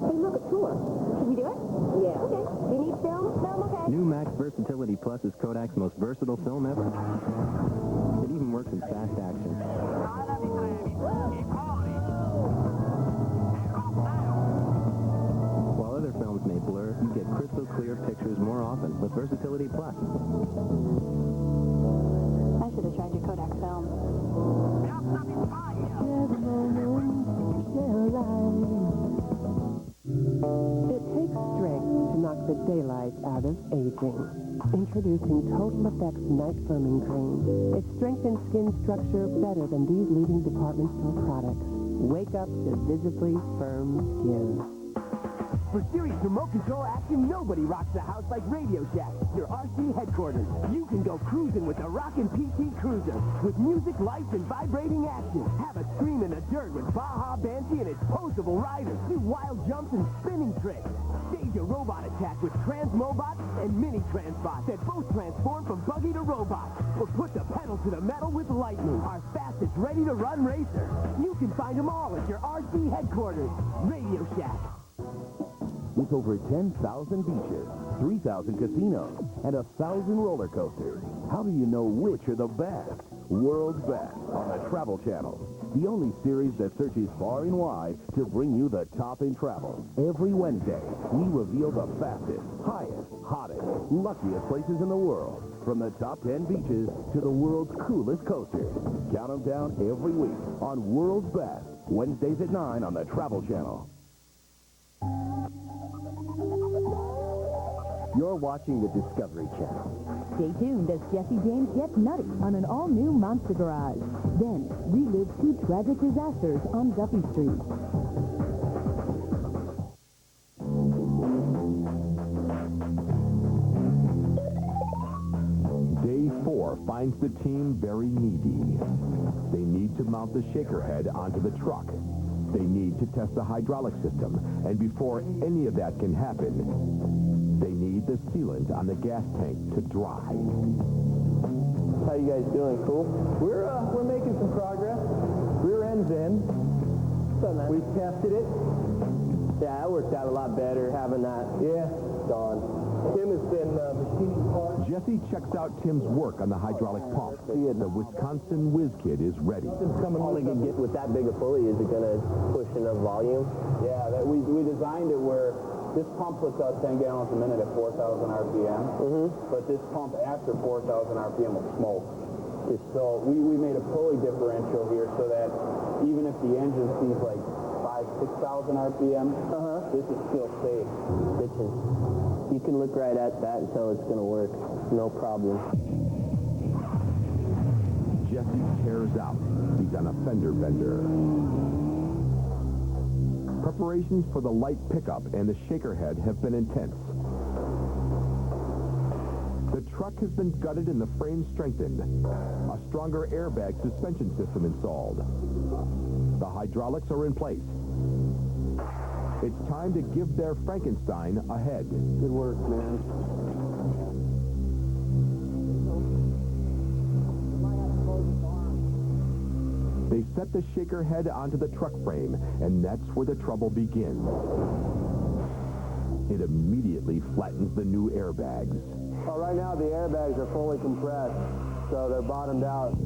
Hey, look, a tour. Should we do it? Yeah. Okay. Do you need film? Film, okay. New Max Versatility Plus is Kodak's most versatile film ever. It even works in fast action. While other films may blur, you get crystal clear pictures more often with Versatility Plus. I should have tried your Kodak film. It takes strength to knock the daylight out of aging. Introducing Total Effects Night Firming Cream. It strengthens skin structure better than these leading department store products. Wake up to visibly firm skin. For serious remote control action, nobody rocks the house like Radio Shack, your RC headquarters. You can go cruising with the Rockin' PT Cruiser. With music, lights, and vibrating action. Have a scream in the dirt with Baja Banshee and its posable riders. Do wild jumps and spinning tricks. Stage a robot attack with Transmobot and Mini Transbot that both transform from buggy to robot. Or put the pedal to the metal with Lightning, our fastest ready-to-run racer. You can find them all at your RC headquarters. Radio Shack. With over 10,000 beaches, 3,000 casinos, and 1,000 roller coasters, how do you know which are the best? World's Best on the Travel Channel. The only series that searches far and wide to bring you the top in travel. Every Wednesday, we reveal the fastest, highest, hottest, luckiest places in the world. From the top 10 beaches to the world's coolest coasters. Count them down every week on World's Best. Wednesdays at 9 on the Travel Channel. You're watching the Discovery Channel. Stay tuned as Jesse James gets nutty on an all-new Monster Garage. Then, relive 2 tragic disasters on Duffy Street. Day 4 finds the team very needy. They need to mount the shaker head onto the truck. They need to test the hydraulic system, and before any of that can happen, they need the sealant on the gas tank to dry. How you guys doing? Cool? We're making some progress. Rear end's in. We tested it. Yeah, that worked out a lot better having that. Yeah, gone. Tim has been machining parts. Jesse checks out Tim's work on the hydraulic pump. The Wisconsin Whiz Kid is ready. Only can get with that big a pulley, is it going to push enough volume? Yeah, we designed it where this pump puts out 10 gallons a minute at 4,000 RPM, but this pump after 4,000 RPM will smoke. So we made a pulley differential here so that even if the engine sees like 5,000, 6,000 RPM, this is still safe. You can look right at that and tell it's going to work. No problem. Jesse tears out. He's on a fender bender. Preparations for the light pickup and the shaker head have been intense. The truck has been gutted and the frame strengthened. A stronger airbag suspension system installed. The hydraulics are in place. It's time to give their Frankenstein a head. Good work, man. They set the shaker head onto the truck frame, and that's where the trouble begins. It immediately flattens the new airbags. Well, right now the airbags are fully compressed, so they're bottomed out.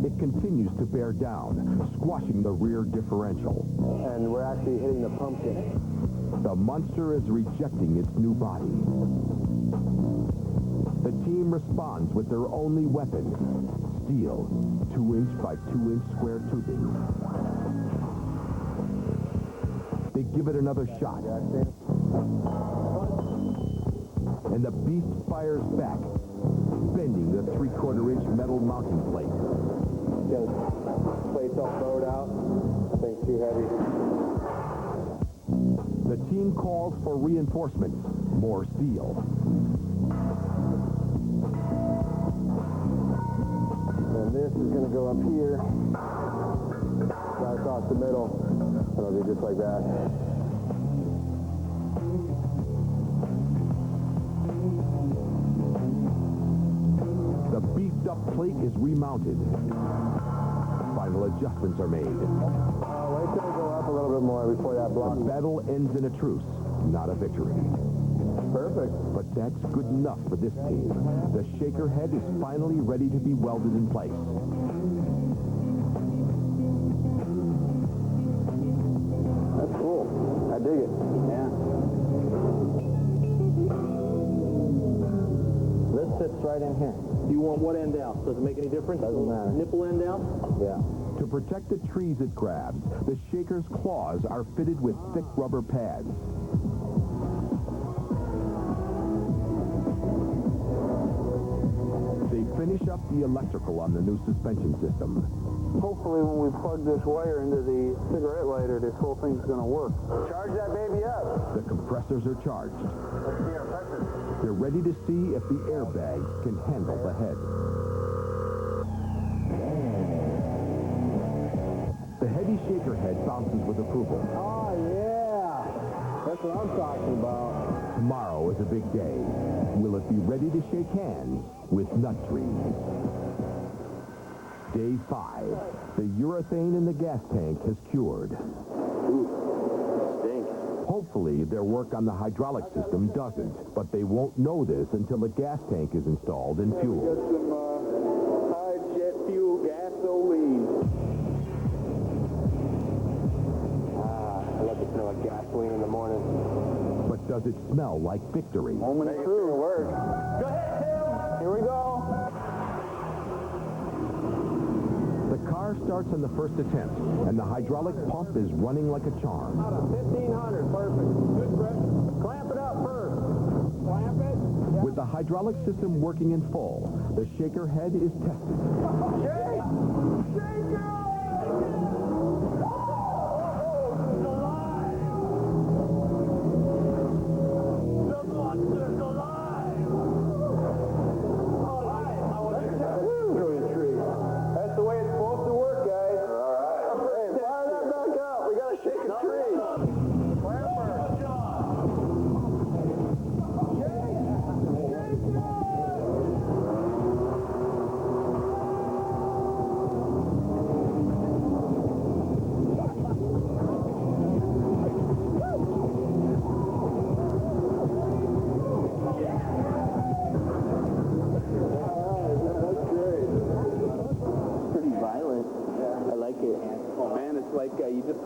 It continues to bear down, squashing the rear differential. And we're actually hitting the pumpkin. The monster is rejecting its new body. The team responds with their only weapon, steel, 2-inch by 2-inch square tubing. They give it another shot. And the beast fires back, bending the 3/4-inch metal mounting plate. Yeah, the plate's all bowed out. I think too heavy. The team calls for reinforcements, more steel. And this is going to go up here, right across the middle. It'll be just like that. The beefed-up plate is remounted. Final adjustments are made. Wait till we go up a little bit more before that block. The battle ends in a truce, not a victory. Perfect. But that's good enough for this team. The shaker head is finally ready to be welded in place. That's cool. I dig it. Yeah. This sits right in here. You want what end out? Does it make any difference? Doesn't matter. Nipple end out? Yeah. To protect the trees it grabs, the shaker's claws are fitted with thick rubber pads. They finish up the electrical on the new suspension system. Hopefully when we plug this wire into the cigarette lighter, this whole thing's going to work. Charge that baby up. The compressors are charged. Let's see our pressure. They're ready to see if the airbags can handle the head. The heavy shaker head bounces with approval. Oh, yeah. That's what I'm talking about. Tomorrow is a big day. Will it be ready to shake hands with nut trees? Day 5. The urethane in the gas tank has cured. Stink. Hopefully, their work on the hydraulic system doesn't, but they won't know this until the gas tank is installed and We got fueled. some high jet fuel gasoline. I love the smell of gasoline in the morning. But does it smell like victory? Moment of truth. Work. Go ahead, Tim. Here we go. The car starts on the first attempt, and the hydraulic pump is running like a charm. 1,500, perfect. Good pressure. Clamp it up first. Clamp it. With the hydraulic system working in full, the shaker head is tested. Shake! Shake it!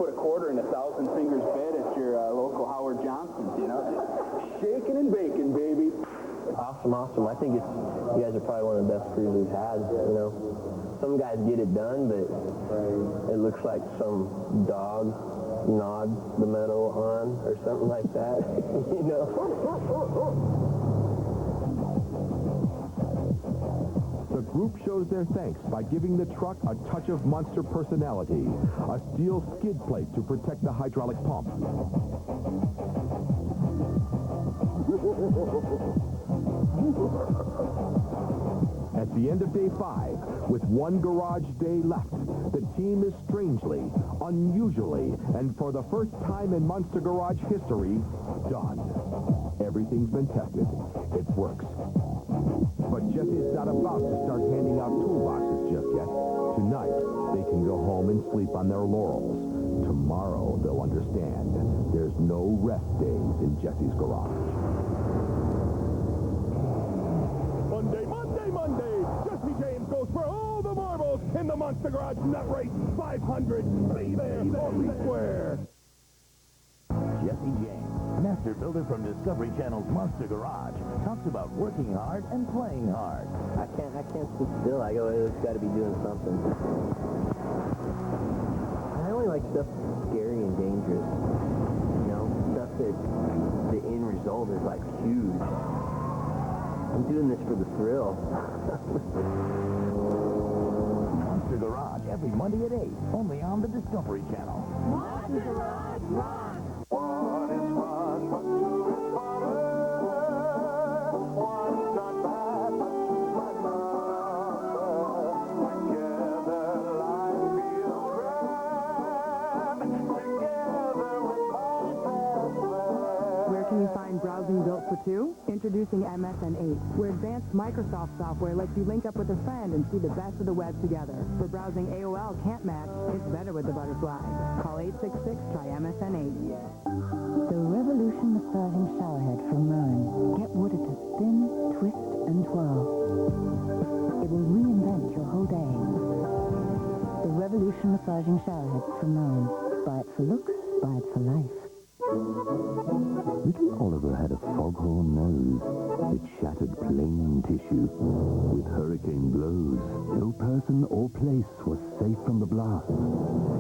put a quarter in a 1,000 fingers bed at your local Howard Johnson's, you know? Just shaking and baking, baby. Awesome, awesome. I think you guys are probably one of the best crews we've had, you know. Some guys get it done, but it looks like some dog gnawed the metal on or something like that, you know. The group shows their thanks by giving the truck a touch of Monster personality, a steel skid plate to protect the hydraulic pump. At the end of day 5, with one garage day left, the team is strangely, unusually, and for the first time in Monster Garage history, done. Everything's been tested. It works. But Jesse's not about to start handing out toolboxes just yet. Tonight, they can go home and sleep on their laurels. Tomorrow, they'll understand there's no rest days in Jesse's garage. Monday, Jesse James goes for all the marbles in the Monster Garage Nut Race 500. Be there, Foley Square. Jesse James, master builder from Discovery Channel's Monster Garage, talks about working hard and playing hard. I can't sit still. I go, it's got to be doing something. I only like stuff scary and dangerous. You know, stuff that the end result is like huge. I'm doing this for the thrill. Monster Garage every Monday at 8, only on the Discovery Channel. Monster Garage, run! What is fun, but two is funner. One's not bad, but two's my number. Together life feels grand. Together with my best friend. Where can you find browsing built for two? Introducing MSN8, where advanced Microsoft software lets you link up with a friend and see the best of the web together. For browsing AOL can't match, it's better with the butterfly. Call 866, try MSN8. The Revolution massaging showerhead from Rowan. Get water to spin, twist, and twirl. It will reinvent your whole day. The Revolution massaging showerhead from Rowan. Buy it for looks, buy it for life. Little Oliver had a foghorn nose. It shattered plain tissue. With hurricane blows, no person or place was safe from the blast.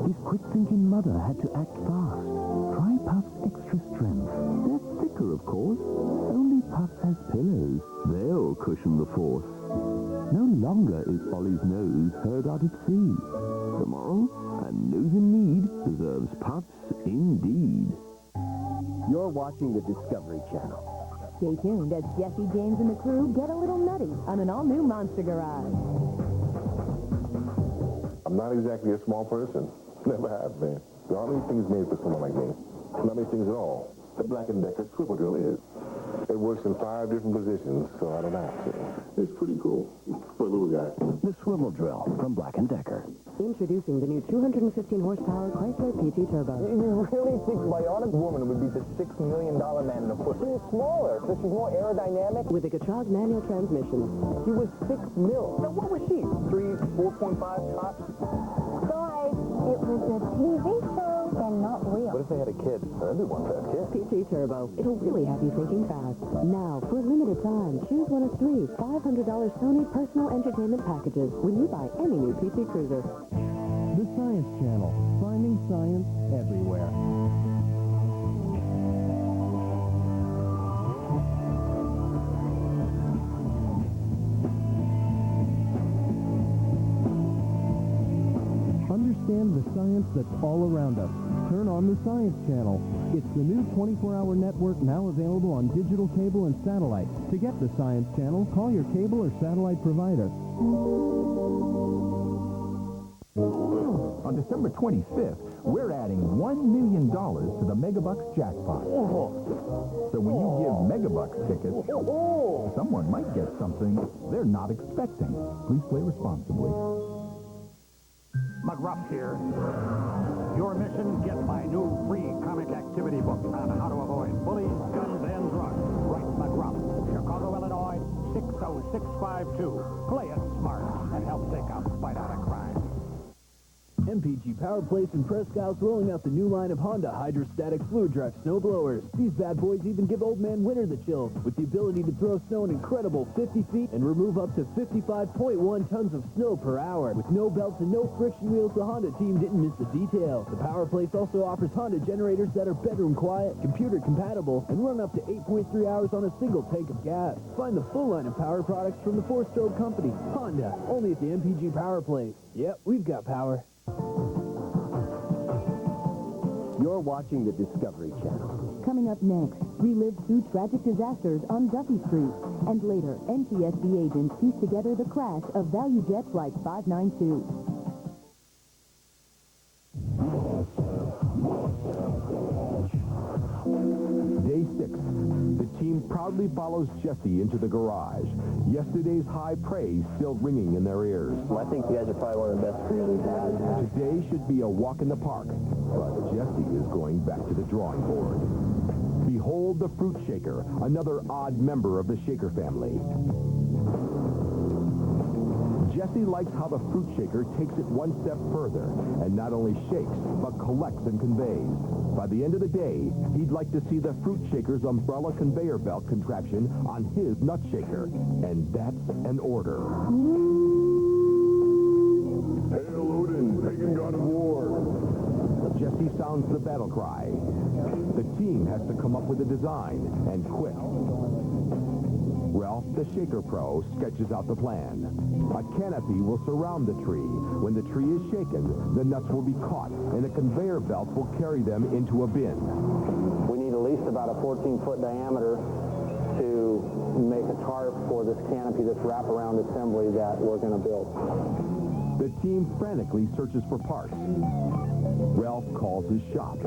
His quick-thinking mother had to act fast. Try Puff's Extra Strength. They're thicker, of course. Only Puff has pillows. They'll cushion the force. No longer is Ollie's nose heard out at sea. Tomorrow, a nose in need deserves Puffs indeed. You're watching the Discovery Channel. Stay tuned as Jesse James and the crew get a little nutty on an all-new Monster Garage. I'm not exactly a small person. Never have been. There aren't many things made for someone like me. Not many things at all. The Black & Decker swivel drill is. It works in 5 different positions, so I don't have to. It's pretty cool for a little guy. The swivel drill from Black & Decker. Introducing the new 215 horsepower Chrysler PT Turbo. You really think Bionic Woman would be the $6 million man in a foot? She's smaller, so she's more aerodynamic. With a Gachog manual transmission. She was $6 million. Now, what was she? 4.5 tops? Guys, it was a TV show and not real. What if they had a kid? That'd be one for a kid. PT Turbo. It'll really have you thinking fast. Now, for a limited time, choose one of 3 $500 Sony personal entertainment packages when you buy any new PT Cruiser. The Science Channel. Finding science everywhere. Understand the science that's all around us. Turn on the Science Channel. It's the new 24-hour network now available on digital cable and satellite. To get the Science Channel, call your cable or satellite provider. On December 25th, we're adding $1 million to the Megabucks jackpot. So when you give Megabucks tickets, someone might get something they're not expecting. Please play responsibly. McGruff here. Your mission, get my new free comic activity book on how to avoid bullies, guns, and drugs. Write McGruff, Chicago, Illinois, 60652. Play it smart and help take a fight out of crime. MPG Power Place in Presque Isle rolling out the new line of Honda hydrostatic fluid drive snow blowers. These bad boys even give Old Man Winter the chills with the ability to throw snow an incredible 50 feet and remove up to 55.1 tons of snow per hour. With no belts and no friction wheels, the Honda team didn't miss a detail. The Power Place also offers Honda generators that are bedroom quiet, computer compatible, and run up to 8.3 hours on a single tank of gas. Find the full line of power products from the four-stroke company, Honda, only at the MPG Power Place. Yep, we've got power. You're watching the Discovery Channel. Coming up next, relive two tragic disasters on Duffy Street. And later, NTSB agents piece together the crash of ValueJet Flight 592. Day 6. The team proudly follows Jesse into the garage. Yesterday's high praise still ringing in their ears. I think you guys are probably one of the best crews we've had. Today should be a walk in the park, but Jesse is going back to the drawing board. Behold the fruit shaker, another odd member of the shaker family. Jesse likes how the fruit shaker takes it one step further and not only shakes, but collects and conveys. By the end of the day, he'd like to see the fruit shaker's umbrella conveyor belt contraption on his nut shaker. And that's an order. Hail Odin, pagan god of war. Jesse sounds the battle cry. The team has to come up with a design, and quick. Ralph, the shaker pro, sketches out the plan. A canopy will surround the tree. When the tree is shaken, the nuts will be caught, and a conveyor belt will carry them into a bin. We need at least about a 14-foot diameter to make a tarp for this canopy, this wraparound assembly that we're going to build. The team frantically searches for parts. Ralph calls his shop.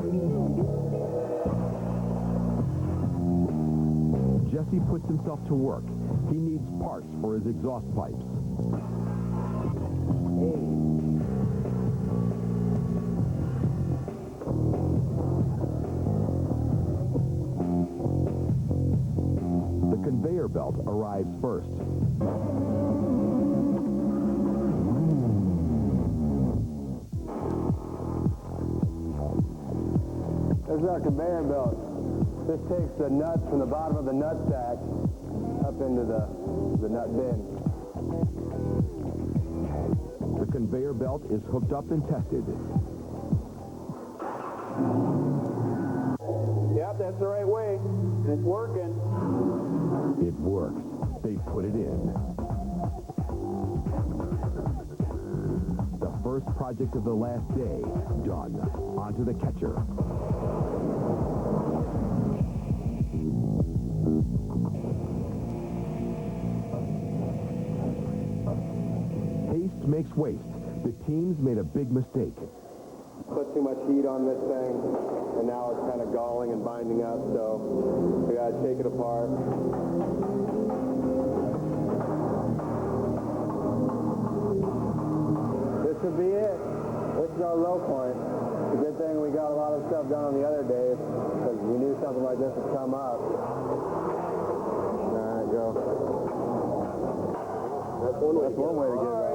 Jesse puts himself to work. He needs parts for his exhaust pipes. The conveyor belt arrives first. There's our conveyor belt. This takes the nuts from the bottom of the nut sack up into the nut bin. The conveyor belt is hooked up and tested. Yep, that's the right way. It's working. It works. They put it in. The first project of the last day, done. Onto the catcher. Haste makes waste. The team's made a big mistake. Put too much heat on this thing, and now it's kind of galling and binding up, so we got to take it apart. This would be it. This is our low point. It's a good thing we got a lot of stuff done on the other days, because we knew something like this would come up. All right, go. That's one way to get it off.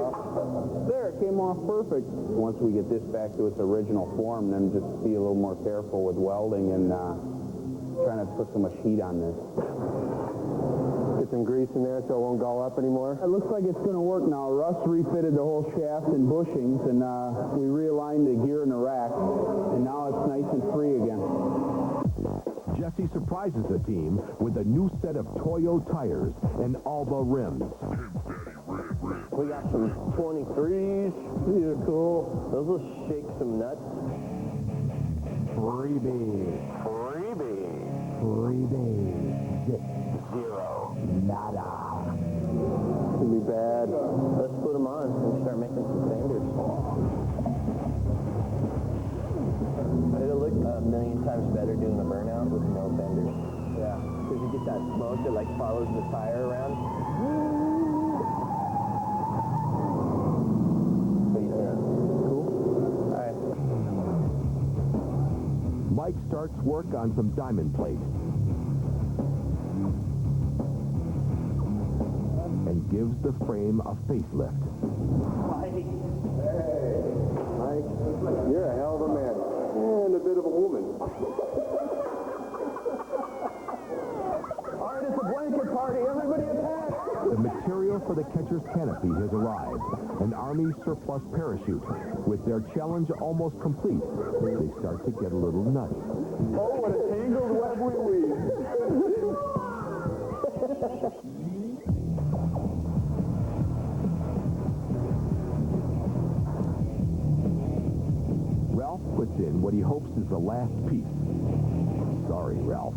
There, it came off perfect. Once we get this back to its original form, then just be a little more careful with welding and trying not to put so much heat on this. Get some grease in there so it won't gall up anymore. It looks like it's going to work now. Russ refitted the whole shaft and bushings, and we realigned the gear in the rack, and now it's nice and free again. Jesse surprises the team with a new set of Toyo tires and Alba rims. We got some 23s. These are cool. Those will shake some nuts. Freebie. Zero. Nada. Could be bad. Let's put them on and start making some fenders. It'll look a million times better doing a burnout with no fenders. Yeah. Because you get that smoke that like follows the tire around. Mike starts work on some diamond plates and gives the frame a facelift. Hey, Mike. You're a hell of a man. And a bit of a woman. All right, it's a blanket party. Everybody attack! The material for the catcher's canopy has arrived, an Army surplus parachute. With their challenge almost complete, they start to get a little nutty. Oh, what a tangled web we weave. Ralph puts in what he hopes is the last piece. Sorry, Ralph.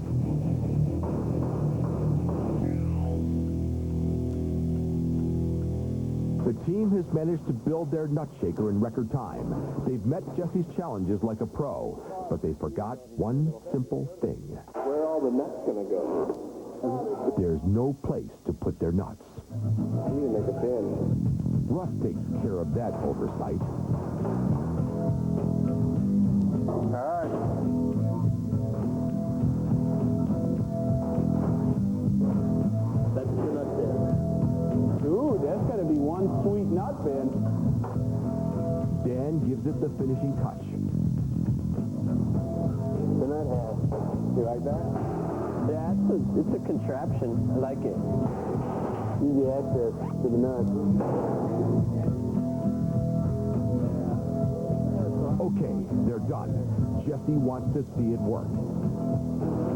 The team has managed to build their nut shaker in record time. They've met Jesse's challenges like a pro, but they forgot one simple thing. Where are all the nuts going to go? There's no place to put their nuts. You can make a bin. Russ takes care of that oversight. All right. That's the nut bin. Ooh, that's got to be one sweet nut bin. Dan gives it the finishing touch. The nut half. You like that? Yeah, it's a contraption. I like it. Easy access to the nut. Okay, they're done. Jesse wants to see it work.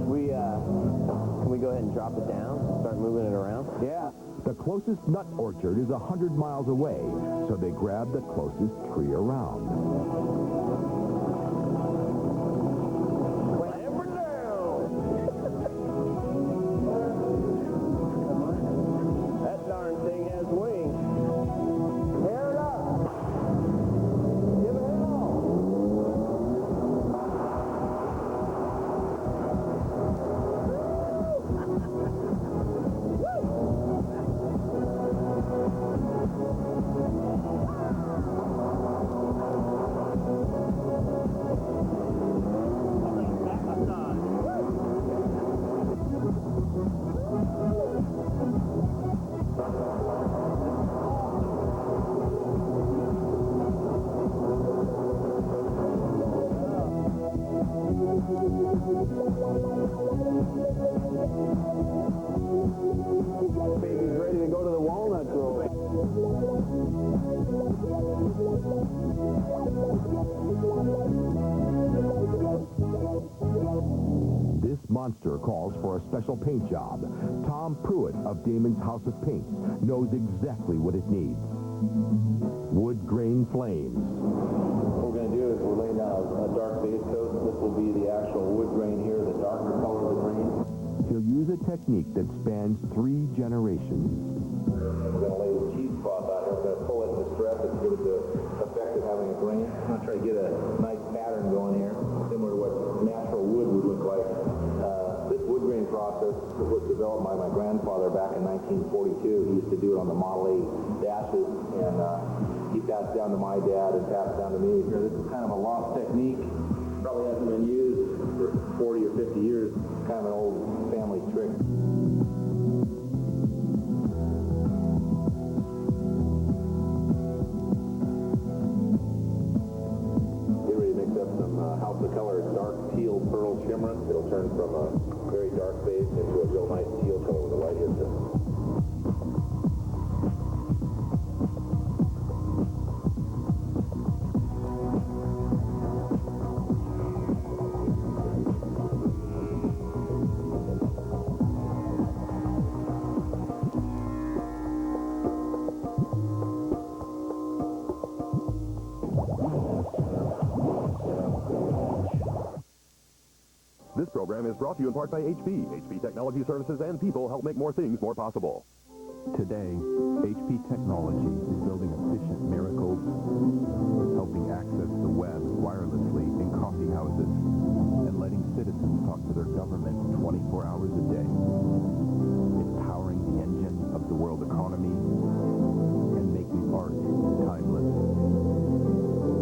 Can we go ahead and drop it down? Start moving it around? Yeah. The closest nut orchard is 100 miles away, so they grab the closest tree around. That darn thing has wings. Tear it up. Give it hell. Baby's ready to go to the walnut grove. This monster calls for a special paint job. Tom Pruitt of Damon's House of Paints knows exactly what it needs. Wood grain flames. What we're going to do is we're laying down a dark base coat. This will be the actual wood grain here, the darker color of the grain. He'll use a technique that spans 3 generations. We're going to lay the cheesecloth out here. We're going to pull it in distress to give it the effect of having a grain. I'm going to try to get a nice pattern going here, similar to what natural wood would look like. This wood grain process was developed by my grandfather back in 1942. He used to do it on the Model 8 dashes, and he passed down to my dad and passed down to me. This is kind of a lost technique. Probably hasn't been used for 40 or 50 years. Kind of an old family trick. Get ready to mix up some House of Color dark teal pearl shimmer. It'll turn from a very dark base into a real nice teal color when the light hits it. This program is brought to you in part by HP. HP Technology Services and people help make more things more possible. Today, HP Technology is building efficient miracles, helping access the web wirelessly in coffee houses, and letting citizens talk to their government 24 hours a day. It's powering the engine of the world economy and making art timeless.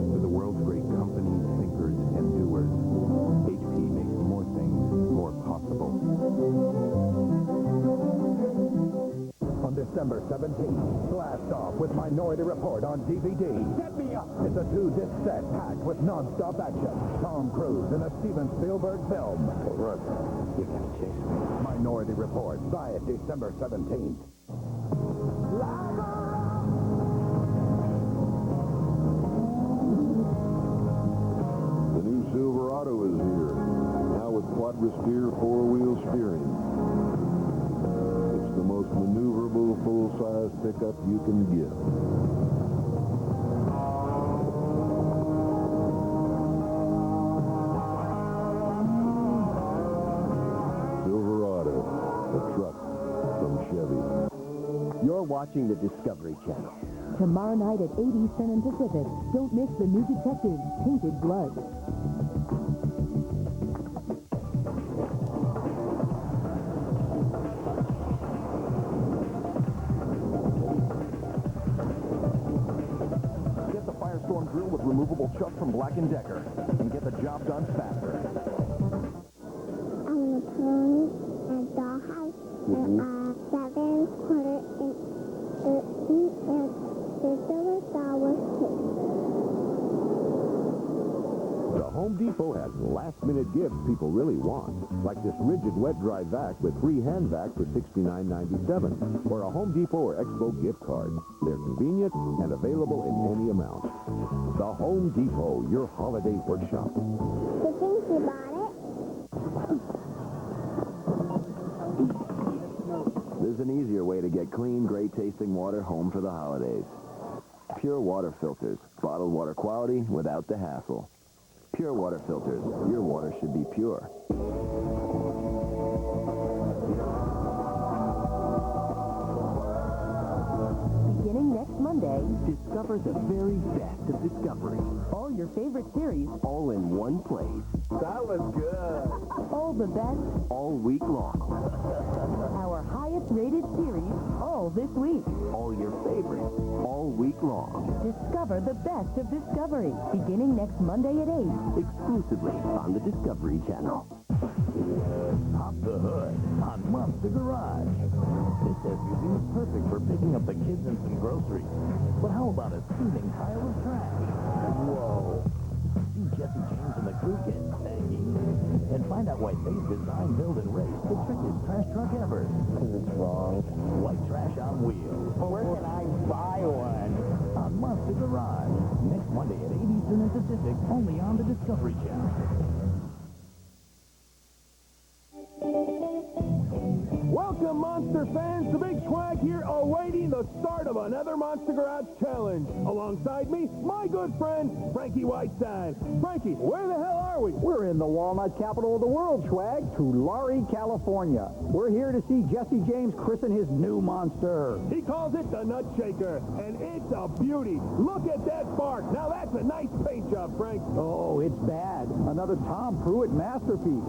For the world's great companies, thinkers, and doers, HP makes more things more possible. On December 17th. Blast off with Minority Report on DVD. Get me up! It's a 2-disc set packed with non-stop action. Tom Cruise in a Steven Spielberg film. Run. You gotta chase me. Minority Report. Buy it December 17th. The new Silverado is here, now with quadra-steer 4-wheel steering. It's the most maneuverable full-size pickup you can get. Silverado, a truck from Chevy. You're watching the Discovery Channel. Tomorrow night at 8 Eastern and Pacific, don't miss the new detective, Tainted Blood. Get the Firestorm drill with removable chuck from Black & Decker and get the job done faster. I'm a pony, a dollhouse, and a 7-quarter-inch turkey, and the Star Wars cake. The Home Depot has last-minute gifts people really want, like this rigid wet-dry vac with free hand vac for $69.97, or a Home Depot or Expo gift card. They're convenient and available in any amount. The Home Depot, your holiday workshop. You think you bought it? There's an easier way to get clean, great-tasting water home for the holidays. Pure water filters. Bottled water quality without the hassle. Pure water filters. Your water should be pure. Beginning next Monday, Discover the very best of Discovery. all your favorite series, All in one place. That was good. all the best, All week long. our highest rated series, all this week. All your favorites. All week long. Discover the best of Discovery, beginning next Monday at 8. Exclusively on the Discovery Channel. Pop the hood on Monster Garage. This SUV is perfect for picking up the kids and some groceries. But how about a steaming pile of trash? Whoa. See Jesse James and the crew get stanky. And find out why they design, build, and race the trickiest trash truck ever. Because it's wrong. White trash on wheels. Where can I buy one? On Monster Garage. Next Monday at 8 Eastern and Pacific, only on the Discovery Channel. Welcome, Monster fans. The Big Swag here, awaiting the start of another Monster Garage Challenge. Alongside me, my good friend, Frankie Whiteside. Frankie, where the hell are we? We're in the walnut capital of the world, Swag, Tulare, California. We're here to see Jesse James christen his new monster. He calls it the Nut Shaker, and it's a beauty. Look at that bark. Now that's a nice paint job, Frank. Oh, it's bad. Another Tom Pruitt masterpiece.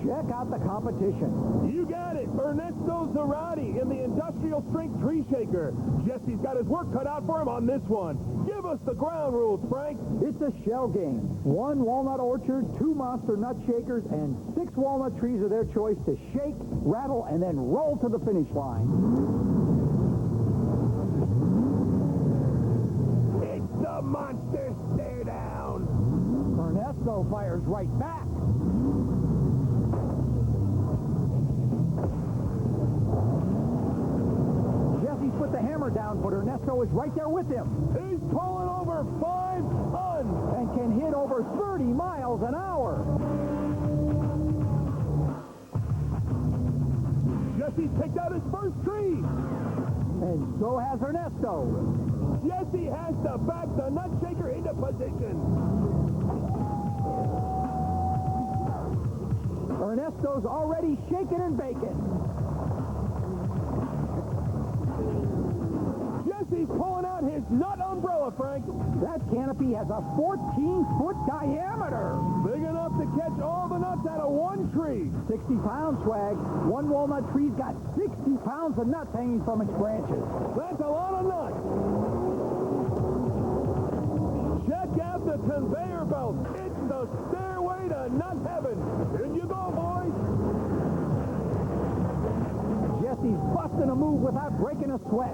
Check out the competition. You got it. Ernesto Zarate in the industrial strength tree shaker. Jesse's got his work cut out for him on this one. Give us the ground rules, Frank. It's a shell game. 1 walnut orchard, 2 monster nut shakers, and 6 walnut trees of their choice to shake, rattle, and then roll to the finish line. It's the monster stare down. Ernesto fires right back. Jesse's put the hammer down, but Ernesto is right there with him. He's pulling over 5 tons and can hit over 30 miles an hour. Jesse's picked out his first tree. And so has Ernesto. Jesse has to back the nut shaker into position. Ernesto's already shaking and baking. Jesse's pulling out his nut umbrella, Frank. That canopy has a 14-foot diameter. Big enough to catch all the nuts out of one tree. 60 pounds, Swag. One walnut tree's got 60 pounds of nuts hanging from its branches. That's a lot of nuts. Check out the conveyor belt. It's the stairway to nut heaven. In you go, boys. busting a move without breaking a sweat.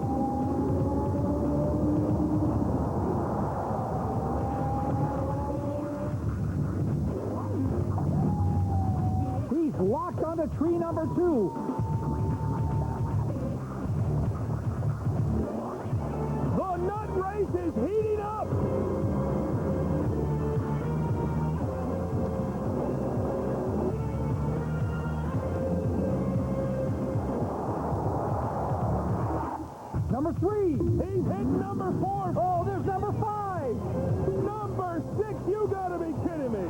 He's locked onto tree number 2. The nut race is heating up! Number 3. He's hit number 4. Oh, there's number 5. Number 6, you gotta be kidding me.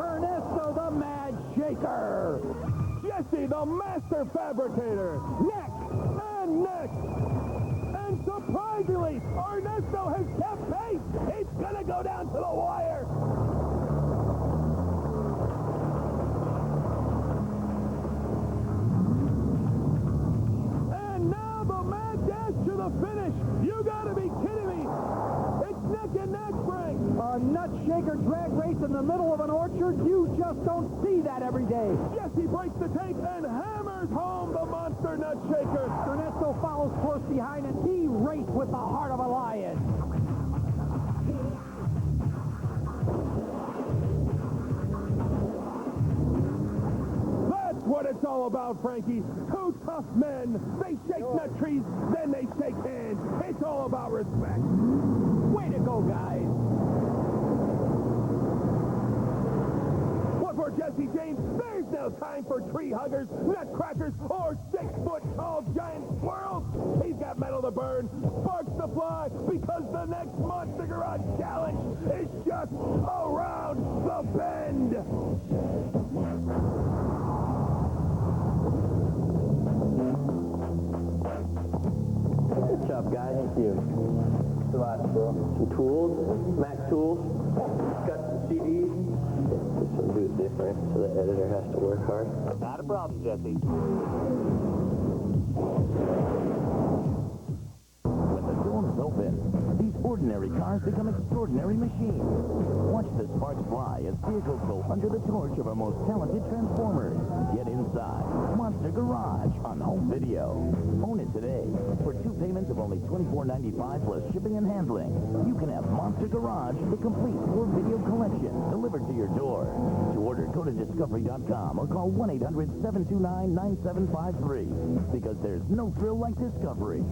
Ernesto the Mad Shaker. Jesse the Master Fabricator. Next and next. And surprisingly, Ernesto has kept pace. It's gonna go down to the wire. And now the mad dash to the finish. You gotta be kidding me. It's neck and neck, Frank. A nut shaker drag race in the middle of an orchard? You just don't see that every day. Jesse breaks the tape and hammers home the monster nut shaker. Ernesto follows close behind, and he raced with the heart of a lion. That's what it's all about, Frankie. Two tough men. They shake nut trees, then they shake hands. It's all about respect. Way to go, guys. For Jesse James, there's no time for tree huggers, nutcrackers, or 6-foot-tall giant squirrels. He's got metal to burn, sparks to fly, because the next Monster Garage Challenge is just around the bend. Good job, guys. Thank you. Thanks a lot, bro. Some tools, Mac tools. Got some CDs. This one do it different, so the editor has to work hard. Not a problem, Jesse. When the doors open, these ordinary cars become extraordinary machines. Watch the sparks fly as vehicles go under the torch of our most talented transformers. Get inside Monster Garage on home video. Own it today. For 2 payments of only $24.95 plus shipping and handling, you can have Monster Garage, the complete 4-video collection, delivered to your door. To order, go to discovery.com or call 1-800-729-9753. Because there's no thrill like discovery.